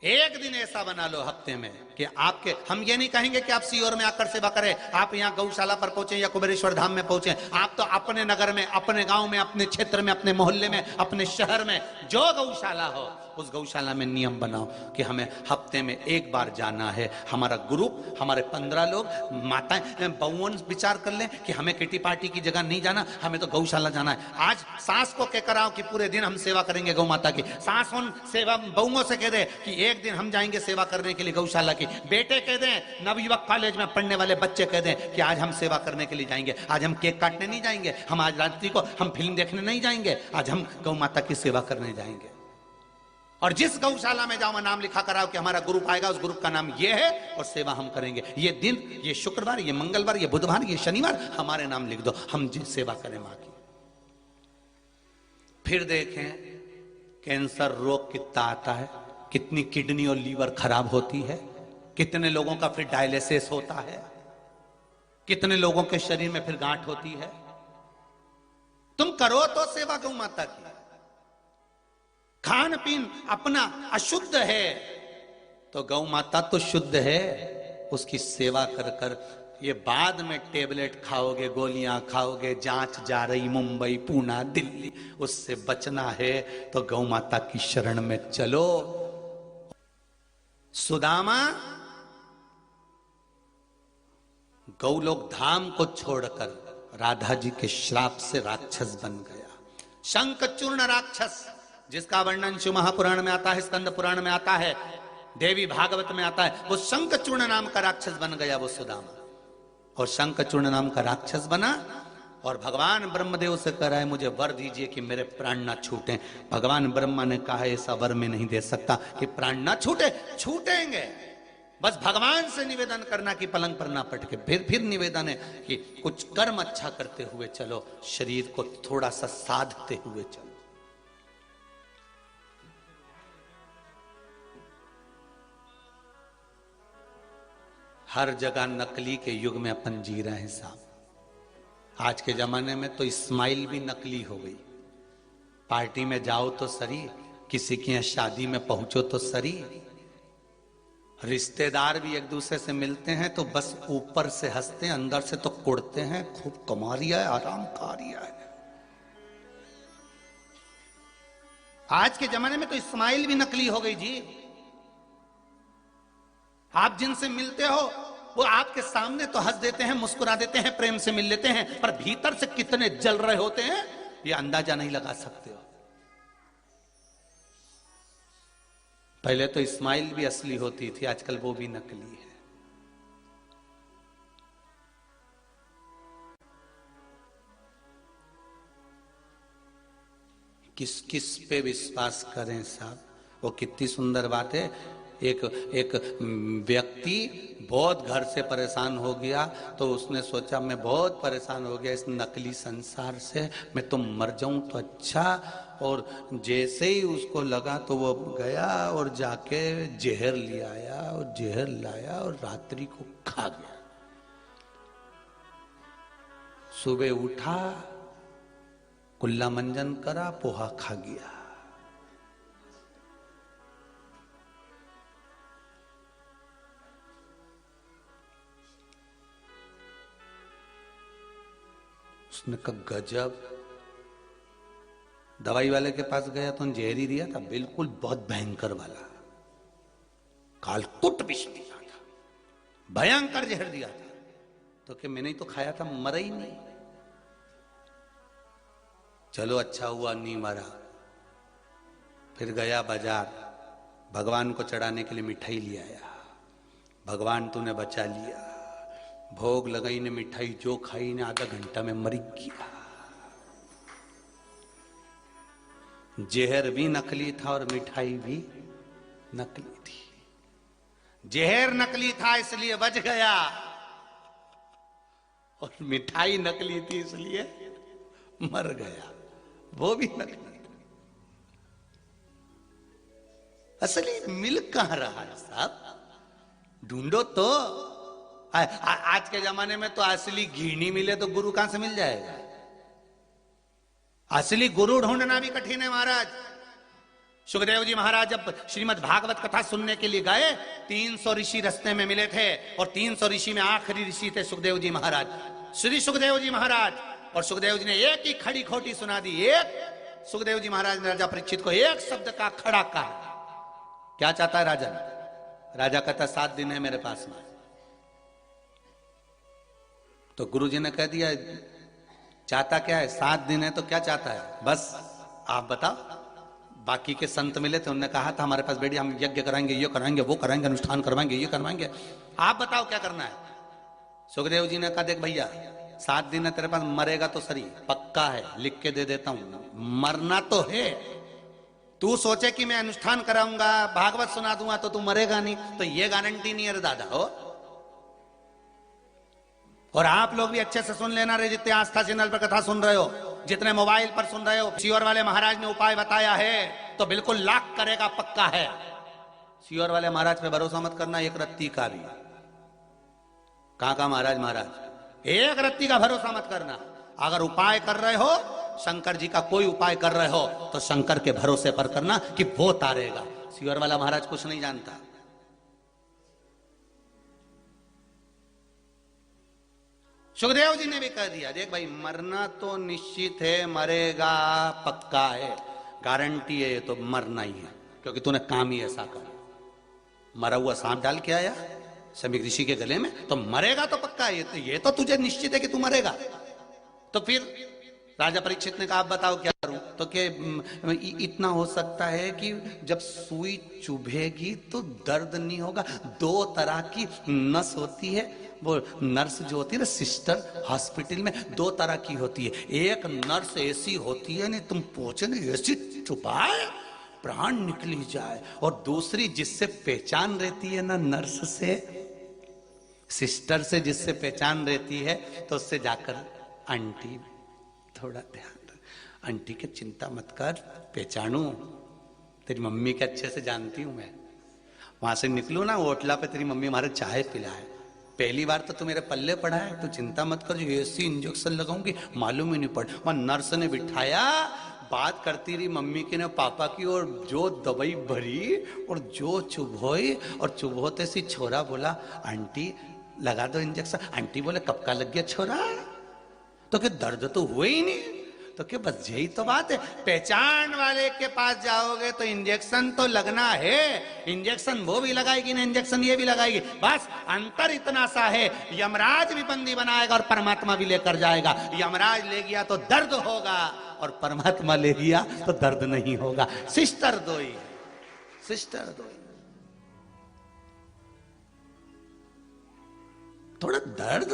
एक दिन ऐसा बना लो हफ्ते में कि आपके, हम ये नहीं कहेंगे कि आप सीहोर में आकर सेवा करें, आप यहाँ गौशाला पर पहुंचे या कुबेरेश्वर धाम में पहुंचे, आप तो अपने नगर में, अपने गांव में, अपने क्षेत्र में, अपने मोहल्ले में, अपने शहर में जो गौशाला हो उस गौशाला में नियम बनाओ कि हमें हफ्ते में एक बार जाना है। हमारा ग्रुप, हमारे 15 लोग, माताएं बहुवन विचार कर लें कि हमें किटी पार्टी की जगह नहीं जाना, हमें तो गौशाला जाना है। आज सास को कहकर आओ कि पूरे दिन हम सेवा करेंगे गौ माता की, सास उन सेवा बहुओं से कह दे कि एक दिन हम जाएंगे सेवा करने के लिए गौशाला की, बेटे कह दें, नवयुवक कॉलेज में पढ़ने वाले बच्चे कह दें कि आज हम सेवा करने के लिए जाएंगे, आज हम केक काटने नहीं जाएंगे, हम आज रात्रि को हम फिल्म देखने नहीं जाएंगे, आज हम गौ माता की सेवा करने जाएंगे। और जिस गौशाला में जाओ नाम लिखा कराओ कि हमारा ग्रुप आएगा, उस ग्रुप का नाम ये है और सेवा हम करेंगे। ये दिन, ये शुक्रवार, ये मंगलवार, ये बुधवार, ये शनिवार हमारे नाम लिख दो, हम सेवा करें मां की। फिर देखें कैंसर रोग कितना आता है, कितनी किडनी और लीवर खराब होती है, कितने लोगों का फिर डायलिसिस होता है, कितने लोगों के शरीर में फिर गांठ होती है। तुम करो तो सेवा गौ माता की। खान पीन अपना अशुद्ध है तो गौ माता तो शुद्ध है, उसकी सेवा कर कर ये बाद में टेबलेट खाओगे, गोलियां खाओगे, जांच जा रही मुंबई, पूना, दिल्ली, उससे बचना है तो गौ माता की शरण में चलो। सुदामा गौलोक धाम को छोड़कर राधा जी के श्राप से राक्षस बन गया। शंखचूर्ण राक्षस, जिसका वर्णन शिव महापुराण में आता है, स्कंद पुराण में आता है, देवी भागवत में आता है, वो शंखचूर्ण नाम का राक्षस बन गया वो सुदामा। और शंखचूर्ण नाम का राक्षस बना और भगवान ब्रह्मदेव से कह रहा है मुझे वर दीजिए कि मेरे प्राण ना छूटे। भगवान ब्रह्मा ने कहा ऐसा वर में नहीं दे सकता कि प्राण ना छूटे, छूटेंगे, बस भगवान से निवेदन करना कि पलंग पर ना पटके। फिर निवेदन है कि कुछ कर्म अच्छा करते हुए चलो, शरीर को थोड़ा सा साधते हुए चलो। हर जगह नकली के युग में अपन जी रहे हैं साहब। आज के जमाने में तो स्माइल भी नकली हो गई। पार्टी में जाओ तो सरी, किसी की यहाँ शादी में पहुंचो तो सरी, रिश्तेदार भी एक दूसरे से मिलते हैं तो बस ऊपर से हंसते हैं, अंदर से तो कुड़ते हैं, खूब कमा रिया है, आराम खा रिया है। आज के जमाने में तो स्माइल भी नकली हो गई जी। आप जिनसे मिलते हो वो आपके सामने तो हंस देते हैं, मुस्कुरा देते हैं, प्रेम से मिल लेते हैं, पर भीतर से कितने जल रहे होते हैं ये अंदाजा नहीं लगा सकते हो। पहले तो स्माइल भी असली होती थी, आजकल वो भी नकली है। किस किस पे विश्वास करें साहब। वो कितनी सुंदर बात है। एक व्यक्ति बहुत घर से परेशान हो गया तो उसने सोचा मैं बहुत परेशान हो गया इस नकली संसार से, मैं तो मर जाऊं तो अच्छा। और जैसे ही उसको लगा तो वो गया और जाके जहर ले आया और जहर लाया और रात्रि को खा गया। सुबह उठा, कुल्ला मंजन करा, पोहा खा गया। उसने कहा गजब। दवाई वाले के पास गया तो जहर ही दिया था, बिल्कुल बहुत भयंकर वाला, कालकुट विष दिया था, भयंकर जहर दिया था। तो कि मैंने ही तो खाया था, मरा ही नहीं। चलो अच्छा हुआ नहीं मरा। फिर गया बाजार, भगवान को चढ़ाने के लिए मिठाई ले आया। भगवान तूने बचा लिया। भोग लगाई ने, मिठाई जो खाई ने, आधा घंटा में मर गया। जहर भी नकली था और मिठाई भी नकली थी। जहर नकली था इसलिए बच गया और मिठाई नकली थी इसलिए मर गया। वो भी नकली था। असली मिल कहां रहा है साहब, ढूंढो तो। आज के जमाने में तो असली घी नहीं मिले तो गुरु कहां से मिल जाएगा। असली गुरु ढूंढना भी कठिन है महाराज। सुखदेव जी महाराज जब श्रीमद् भागवत कथा सुनने के लिए गए, 300 ऋषि रास्ते में मिले थे और 300 ऋषि में आखिरी ऋषि थे सुखदेव जी महाराज, श्री सुखदेव जी महाराज। और सुखदेव जी ने एक ही खड़ी खोटी सुना दी। एक सुखदेव जी महाराज ने राजा परीक्षित को एक शब्द का खड़ा कहा। क्या चाहता है राजा? राजा कहता 7 दिन है मेरे पास में। तो गुरुजी ने कह दिया चाहता क्या है? 7 दिन है तो क्या चाहता है? बस आप बताओ। बाकी के संत मिले थे, उन्होंने कहा था हमारे पास बेटी हम यज्ञ कराएंगे, ये कराएंगे, वो कराएंगे, अनुष्ठान करवाएंगे, ये करवाएंगे, आप बताओ क्या करना है। सुखदेव जी ने कहा देख भैया 7 दिन है तेरे पास, मरेगा तो सही, पक्का है, लिख के दे देता हूं, मरना तो है। तू सोचे कि मैं अनुष्ठान कराऊंगा, भागवत सुना दूंगा तो तू मरेगा नहीं, तो ये गारंटी नहीं है रे दादा हो। और आप लोग भी अच्छे से सुन लेना रे, जितने आस्था चैनल पर कथा सुन रहे हो, जितने मोबाइल पर सुन रहे हो, सीहोर वाले महाराज ने उपाय बताया है तो बिल्कुल लाख करेगा, पक्का है। सीहोर वाले महाराज पे भरोसा मत करना, एक रत्ती का भी। कहां का महाराज? महाराज एक रत्ती का भरोसा मत करना। अगर उपाय कर रहे हो, शंकर जी का कोई उपाय कर रहे हो तो शंकर के भरोसे पर करना कि वो तारेगा। सीहोर वाला महाराज कुछ नहीं जानता। सुखदेव जी ने भी कह दिया देख भाई मरना तो निश्चित है, मरेगा पक्का है, गारंटी है, ये तो मरना ही है, क्योंकि तूने काम ही ऐसा कर। मरा हुआ सांप डाल के आया समीक ऋषि के गले में, तो मरेगा तो पक्का है, ये तो तुझे निश्चित है कि तू मरेगा। तो फिर राजा परीक्षित ने कहा आप बताओ क्या करूं? तो क्या इतना हो सकता है कि जब सुई चुभेगी तो दर्द नहीं होगा। दो तरह की नस होती है, वो नर्स जो होती है ना सिस्टर हॉस्पिटल में, दो तरह की होती है। एक नर्स ऐसी होती है नहीं तुम पूछे नहीं ऐसी चुपाए प्राण निकली जाए, और दूसरी जिससे पहचान रहती है ना नर्स से, सिस्टर से जिससे पहचान रहती है, तो उससे जाकर आंटी थोड़ा ध्यान, आंटी की चिंता मत कर, पहचानू तेरी मम्मी के अच्छे से जानती हूं मैं। वहां से निकलू ना होटला पे तेरी मम्मी हमारे चाय पिलाए, पहली बार तो तू मेरे पल्ले पड़ा है, तू चिंता मत कर, जो ऐसी इंजेक्शन लगाऊंगी मालूम ही नहीं पड़। वहां नर्स ने बिठाया, बात करती रही मम्मी की ने पापा की, और जो दवाई भरी और जो चुभोई, और चुभोते सी छोरा बोला आंटी लगा दो इंजेक्शन। आंटी बोले कब का लग गया छोरा? तो क्या दर्द तो हुए ही नहीं? तो क्या बस यही तो बात है, पहचान वाले के पास जाओगे तो इंजेक्शन तो लगना है। इंजेक्शन वो भी लगाएगी ना, इंजेक्शन ये भी लगाएगी, बस अंतर इतना सा है, यमराज भी बंदी बनाएगा और परमात्मा भी लेकर जाएगा। यमराज ले गया तो दर्द होगा और परमात्मा ले गया तो दर्द नहीं होगा। सिस्टर दो ही, सिस्टर दो ही। थोड़ा दर्द।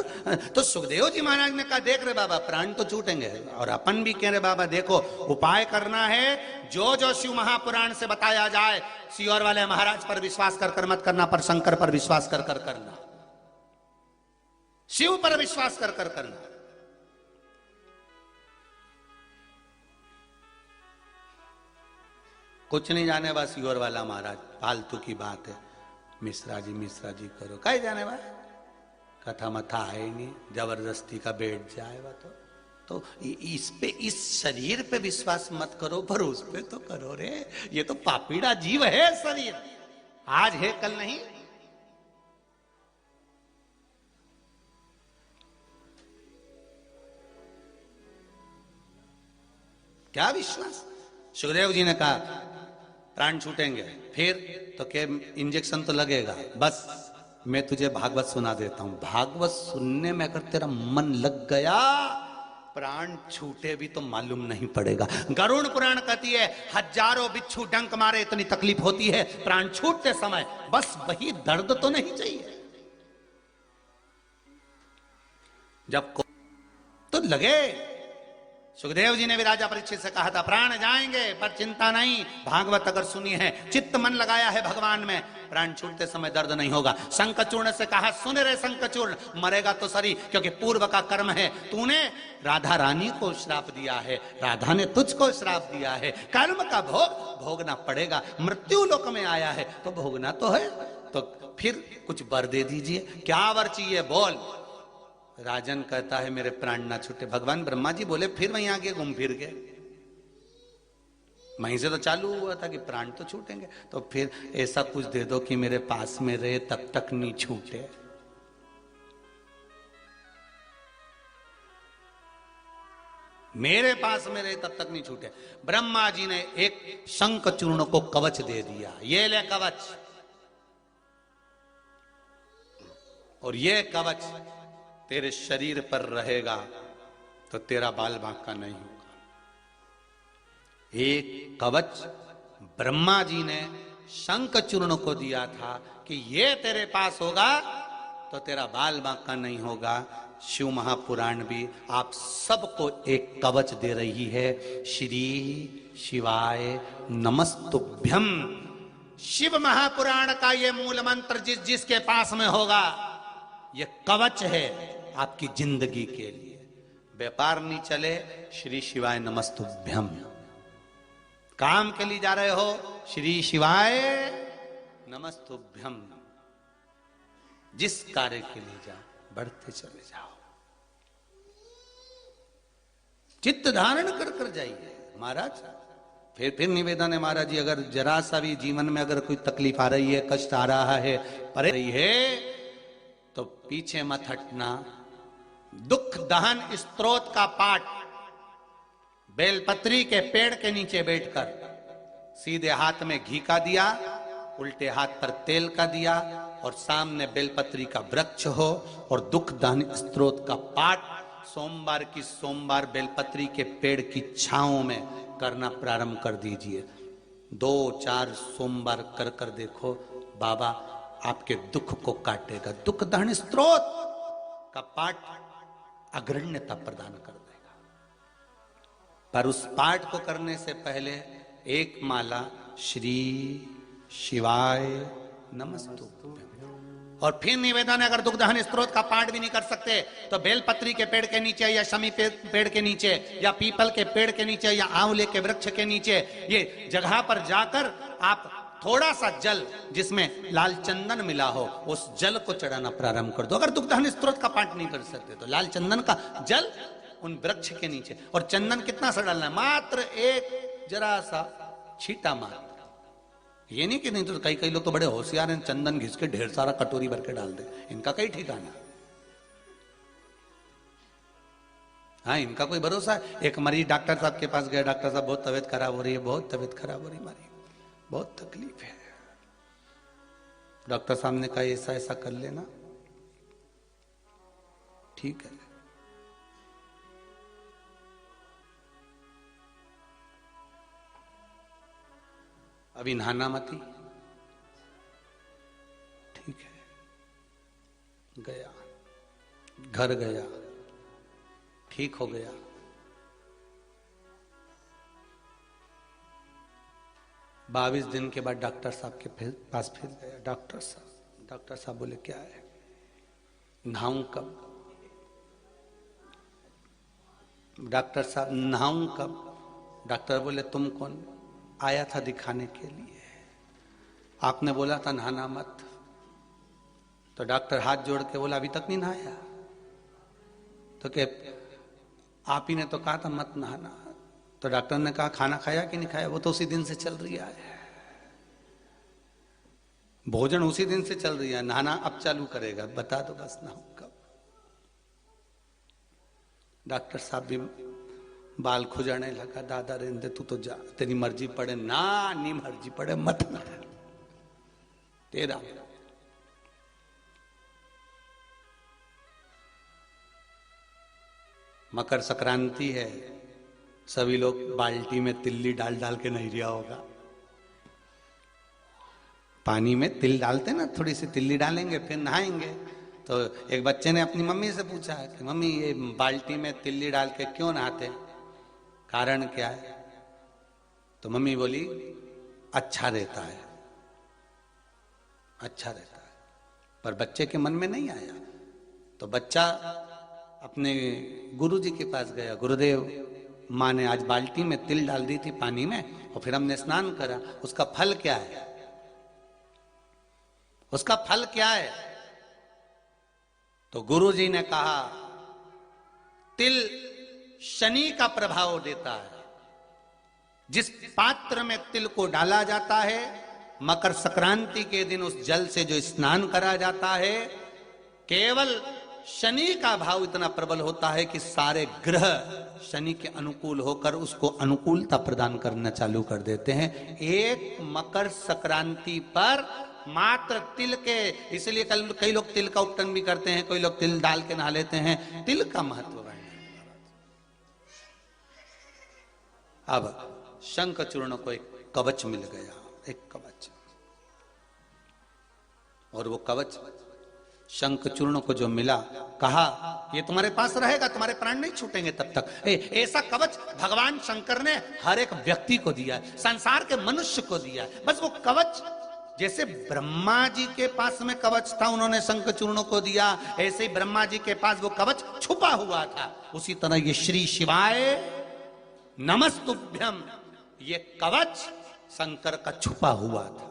तो सुखदेव जी महाराज ने कहा देख रहे बाबा प्राण तो छूटेंगे, और अपन भी कह रहे बाबा देखो उपाय करना है, जो जो शिव महापुराण से बताया जाए, सियोर वाले महाराज पर विश्वास कर कर मत करना, पर शंकर पर विश्वास कर कर करना, शिव पर विश्वास कर कर करना। कुछ नहीं जाने बस सियोर वाला महाराज, फालतू की बात है, मिश्रा जी करो, कहे जाने बा कथा मथा है नहीं, जबरदस्ती का बैठ जाएगा तो इस पे, इस शरीर पे विश्वास मत करो, पर उस पे तो करो रे। ये तो पापीड़ा जीव है शरीर, आज है कल नहीं। क्या विश्वास? सुखदेव जी ने कहा प्राण छूटेंगे, फिर तो क्या इंजेक्शन तो लगेगा। बस मैं तुझे भागवत सुना देता हूं, भागवत सुनने में अगर तेरा मन लग गया प्राण छूटे भी तो मालूम नहीं पड़ेगा। गरुड़ पुराण कहती है हजारों बिच्छू डंक मारे इतनी तकलीफ होती है प्राण छूटते समय, बस वही दर्द तो नहीं चाहिए। जब को तो लगे। सुखदेव जी ने भी राजा परीक्षित से कहा था प्राण जाएंगे पर चिंता नहीं, भागवत अगर सुनी है, चित्त मन लगाया है भगवान में, प्राण छूटते समय दर्द नहीं होगा। शंखचूर्ण से कहा सुन रे शंखचूर्ण, मरेगा तो सरी क्योंकि पूर्व का कर्म है, तूने राधा रानी को श्राप दिया है, राधा ने तुझको श्राप दिया है, कर्म का भोग भोगना पड़ेगा, मृत्यु लोक में आया है तो भोगना तो है, तो फिर कुछ वर दे दीजिए। क्या वर चाहिए बोल? राजन कहता है मेरे प्राण ना छूटे। भगवान ब्रह्मा जी बोले फिर वहीं आगे घूम फिर गए, वहीं से तो चालू हुआ था कि प्राण तो छूटेंगे, तो फिर ऐसा कुछ दे दो कि मेरे पास में रहे तब तक नहीं छूटे। मेरे पास में रहे तब तक नहीं छूटे। ब्रह्मा जी ने एक शंख चूर्ण को कवच दे दिया, ये ले कवच, और ये कवच तेरे शरीर पर रहेगा तो तेरा बाल बांका नहीं होगा। एक कवच ब्रह्मा जी ने शंख चूर्ण को दिया था कि ये तेरे पास होगा तो तेरा बाल बांका नहीं होगा। शिव महापुराण भी आप सबको एक कवच दे रही है, श्री शिवाय नमस्तुभ्यम। शिव महापुराण का ये मूल मंत्र जिसके पास में होगा, ये कवच है आपकी जिंदगी के लिए। व्यापार नहीं चले, श्री शिवाय नमस्तुभ्यम। काम के लिए जा रहे हो, श्री शिवाय नमस्तुभ्यम। जिस कार्य के लिए जाओ बढ़ते चले जाओ, चित्त धारण कर कर जाइए। महाराज फिर निवेदन है महाराज जी, अगर जरा सा भी जीवन में अगर कोई तकलीफ आ रही है, कष्ट आ रहा है, परे रही है, तो पीछे मत हटना। दुख दहन स्तोत्र का पाठ बेलपत्री के पेड़ के नीचे बैठकर, सीधे हाथ में घी का दिया, उल्टे हाथ पर तेल का दिया, और सामने बेलपत्री का वृक्ष हो और दुख दहन स्तोत्र का पाठ सोमवार की सोमवार बेलपत्री के पेड़ की छांव में करना प्रारंभ कर दीजिए। 2-4 सोमवार कर कर देखो, बाबा आपके दुख को काटेगा। दुख दहन स्त्रोत का पाठ अग्रण्यता प्रदान कर देगा। पर उस पाठ को करने से पहले एक माला श्री शिवाय नमस्तुभ्यं, और फिर निवेदन है, अगर दुख दहन स्त्रोत का पाठ भी नहीं कर सकते तो बेलपत्री के पेड़ के नीचे या शमी पेड़ के नीचे या पीपल के पेड़ के नीचे या आंवले के वृक्ष के नीचे ये जगह पर जाकर आप थोड़ा सा जल जिसमें लाल चंदन मिला हो उस जल को चढ़ाना प्रारंभ कर दो। अगर दुख दहन स्त्रोत का पाठ नहीं कर सकते तो लाल चंदन का जल उन वृक्ष के नीचे, और चंदन कितना सा डालना है, मात्र एक जरा सा छीटा मात्र। ये नहीं कि नहीं तो कई लोग तो बड़े होशियार हैं, चंदन घिस के ढेर सारा कटोरी भर के डाल दे, इनका कई ठिकाना। हाँ, इनका कोई भरोसा है। एक मरीज डॉक्टर साहब के पास गया, डॉक्टर साहब बहुत तबीयत खराब हो रही है, बहुत तबीयत खराब हो रही हमारी, बहुत तकलीफ है। डॉक्टर साहब ने कहा ऐसा ऐसा कर लेना, ठीक है। अभी नहाना मती, ठीक है। गया, घर गया, ठीक हो गया। 22 दिन के बाद डॉक्टर साहब के पास फिर गया। डॉक्टर साहब बोले क्या है, नहाऊं कब? डॉक्टर साहब नहाऊं कब? डॉक्टर बोले तुम कौन? आया था दिखाने के लिए, आपने बोला था नहाना मत। तो डॉक्टर हाथ जोड़ के बोला अभी तक नहीं नहाया? तो क्या आप ही ने तो कहा था मत नहाना। तो डॉक्टर ने कहा खाना खाया कि नहीं खाया? वो तो उसी दिन से चल रही है, भोजन उसी दिन से चल रही है, नहाना अब चालू करेगा, बता दो बस नहाऊं कब। डॉक्टर साहब भी बाल खुजाने लगा, दादा रहने दे, तू तो जा, तेरी मर्जी पड़े ना, नहीं मर्जी पड़े मत ना, तेरा। मकर संक्रांति है, सभी लोग बाल्टी में तिल्ली डाल डाल के नहीं रिया होगा। पानी में तिल डालते ना, थोड़ी सी तिल्ली डालेंगे फिर नहाएंगे। तो एक बच्चे ने अपनी मम्मी से पूछा कि मम्मी ये बाल्टी में तिल्ली डाल के क्यों नहाते, कारण क्या है? तो मम्मी बोली अच्छा रहता है, अच्छा रहता है। पर बच्चे के मन में नहीं आया। तो बच्चा अपने गुरुजी के पास गया, गुरुदेव माँ ने आज बाल्टी में तिल डाल दी थी पानी में और फिर हमने स्नान करा, उसका फल क्या है? उसका फल क्या है? तो गुरुजी ने कहा तिल शनि का प्रभाव देता है। जिस पात्र में तिल को डाला जाता है, मकर संक्रांति के दिन उस जल से जो स्नान करा जाता है, केवल शनि का भाव इतना प्रबल होता है कि सारे ग्रह शनि के अनुकूल होकर उसको अनुकूलता प्रदान करना चालू कर देते हैं। एक मकर संक्रांति पर मात्र तिल के, इसलिए कई लोग तिल का उपटन भी करते हैं, कोई लोग तिल डाल के नहा लेते हैं। तिल का महत्व है। अब शंखचूर्ण को एक कवच मिल गया, एक कवच, और वो कवच शंखचूर्ण को जो मिला, कहा ये तुम्हारे पास रहेगा, तुम्हारे प्राण नहीं छूटेंगे तब तक। ऐसा कवच भगवान शंकर ने हर एक व्यक्ति को दिया है, संसार के मनुष्य को दिया है। बस वो कवच, जैसे ब्रह्मा जी के पास में कवच था, उन्होंने शंखचूर्ण को दिया, ऐसे ही ब्रह्मा जी के पास वो कवच छुपा हुआ था। उसी तरह ये श्री शिवाय नमस्तुभ्यम, ये कवच शंकर का छुपा हुआ था,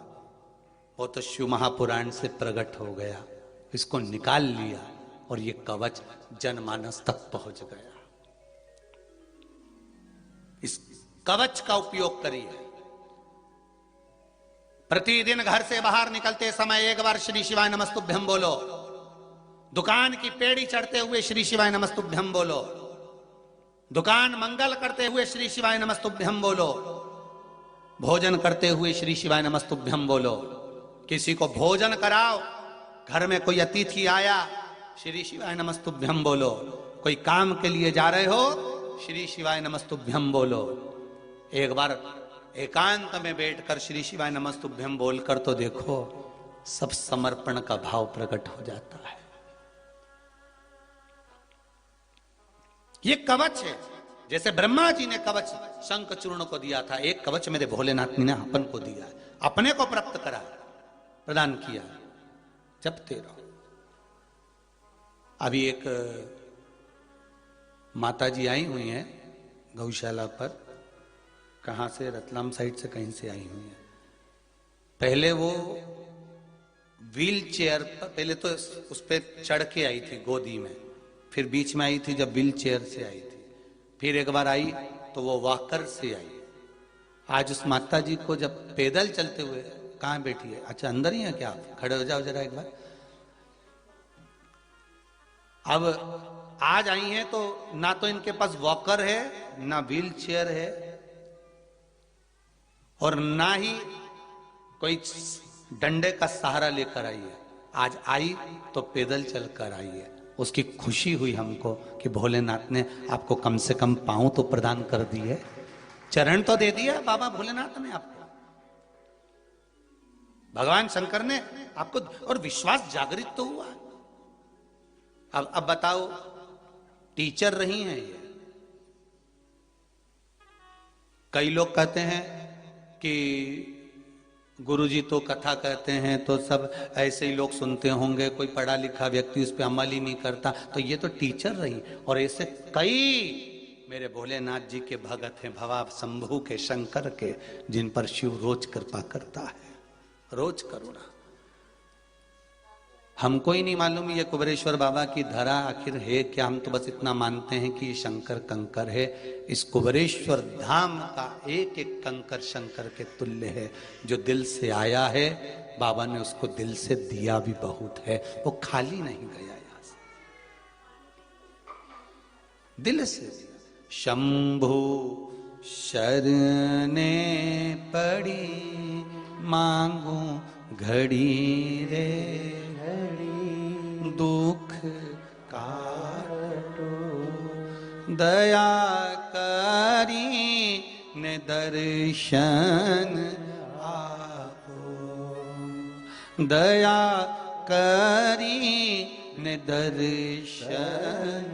वो तो शिव महापुराण से प्रकट हो गया, इसको निकाल लिया और ये कवच जनमानस तक पहुंच गया। इस कवच का उपयोग करिए। प्रतिदिन घर से बाहर निकलते समय एक बार श्री शिवाय नमस्तुभ्यम बोलो। दुकान की पेड़ी चढ़ते हुए श्री शिवाय नमस्तुभ्यम बोलो। दुकान मंगल करते हुए श्री शिवाय नमस्तुभ्यम बोलो। भोजन करते हुए श्री शिवाय नमस्तुभ्यम बोलो। किसी को भोजन कराओ, घर में कोई अतिथि आया, श्री शिवाय नमस्तुभ्यम बोलो। कोई काम के लिए जा रहे हो, श्री शिवाय नमस्तुभ्यम बोलो। एक बार एकांत में बैठकर श्री शिवाय नमस्तुभ्यम बोलकर तो देखो, सब समर्पण का भाव प्रकट हो जाता है। ये कवच है, जैसे ब्रह्मा जी ने कवच शंख चूर्ण को दिया था, एक कवच मेरे भोलेनाथ ने अपन को दिया, अपने को प्राप्त करा, प्रदान किया, जपते रहो। अभी एक माता जी आई हुई हैं गौशाला पर, कहां से, रतलाम साइड से कहीं से आई हुई है। पहले वो व्हील चेयर पर, पहले तो उस पर चढ़ के आई थी गोदी में, फिर बीच में आई थी जब व्हील चेयर से आई थी, फिर एक बार आई तो वो वॉकर से आई। आज उस माता जी को जब पैदल चलते हुए, कहां बैठी है, अच्छा अंदर ही है क्या, आप खड़े हो जाओ जरा एक बार। अब आज आई हैं तो ना तो इनके पास वॉकर है, ना व्हील चेयर है, और ना ही कोई डंडे का सहारा लेकर आई है। आज आई तो पैदल चलकर आई है। उसकी खुशी हुई हमको कि भोलेनाथ ने आपको कम से कम पांव तो प्रदान कर दिए, चरण तो दे दिया बाबा भोलेनाथ ने आपको, भगवान शंकर ने आपको, और विश्वास जागृत तो हुआ। अब बताओ, टीचर रही हैं ये। कई लोग कहते हैं कि गुरुजी तो कथा कहते हैं तो सब ऐसे ही लोग सुनते होंगे, कोई पढ़ा लिखा व्यक्ति उस पर अमल ही नहीं करता। तो ये तो टीचर रही, और ऐसे कई मेरे भोलेनाथ जी के भगत हैं, भवा शंभू के, शंकर के, जिन पर शिव रोज कृपा करता है, रोज करुणा। हमको ही नहीं मालूम ये कुबेरेश्वर बाबा की धरा आखिर है क्या। हम तो बस इतना मानते हैं कि ये शंकर कंकर है। इस कुबेरेश्वर धाम का एक एक कंकर शंकर के तुल्य है। जो दिल से आया है, बाबा ने उसको दिल से दिया भी बहुत है, वो खाली नहीं गया यहां से, दिल से दिया। शंभु शरणे पड़ी मांगू घड़ी रे दुख काटो, दया करी ने दर्शन आपो, दया करी ने दर्शन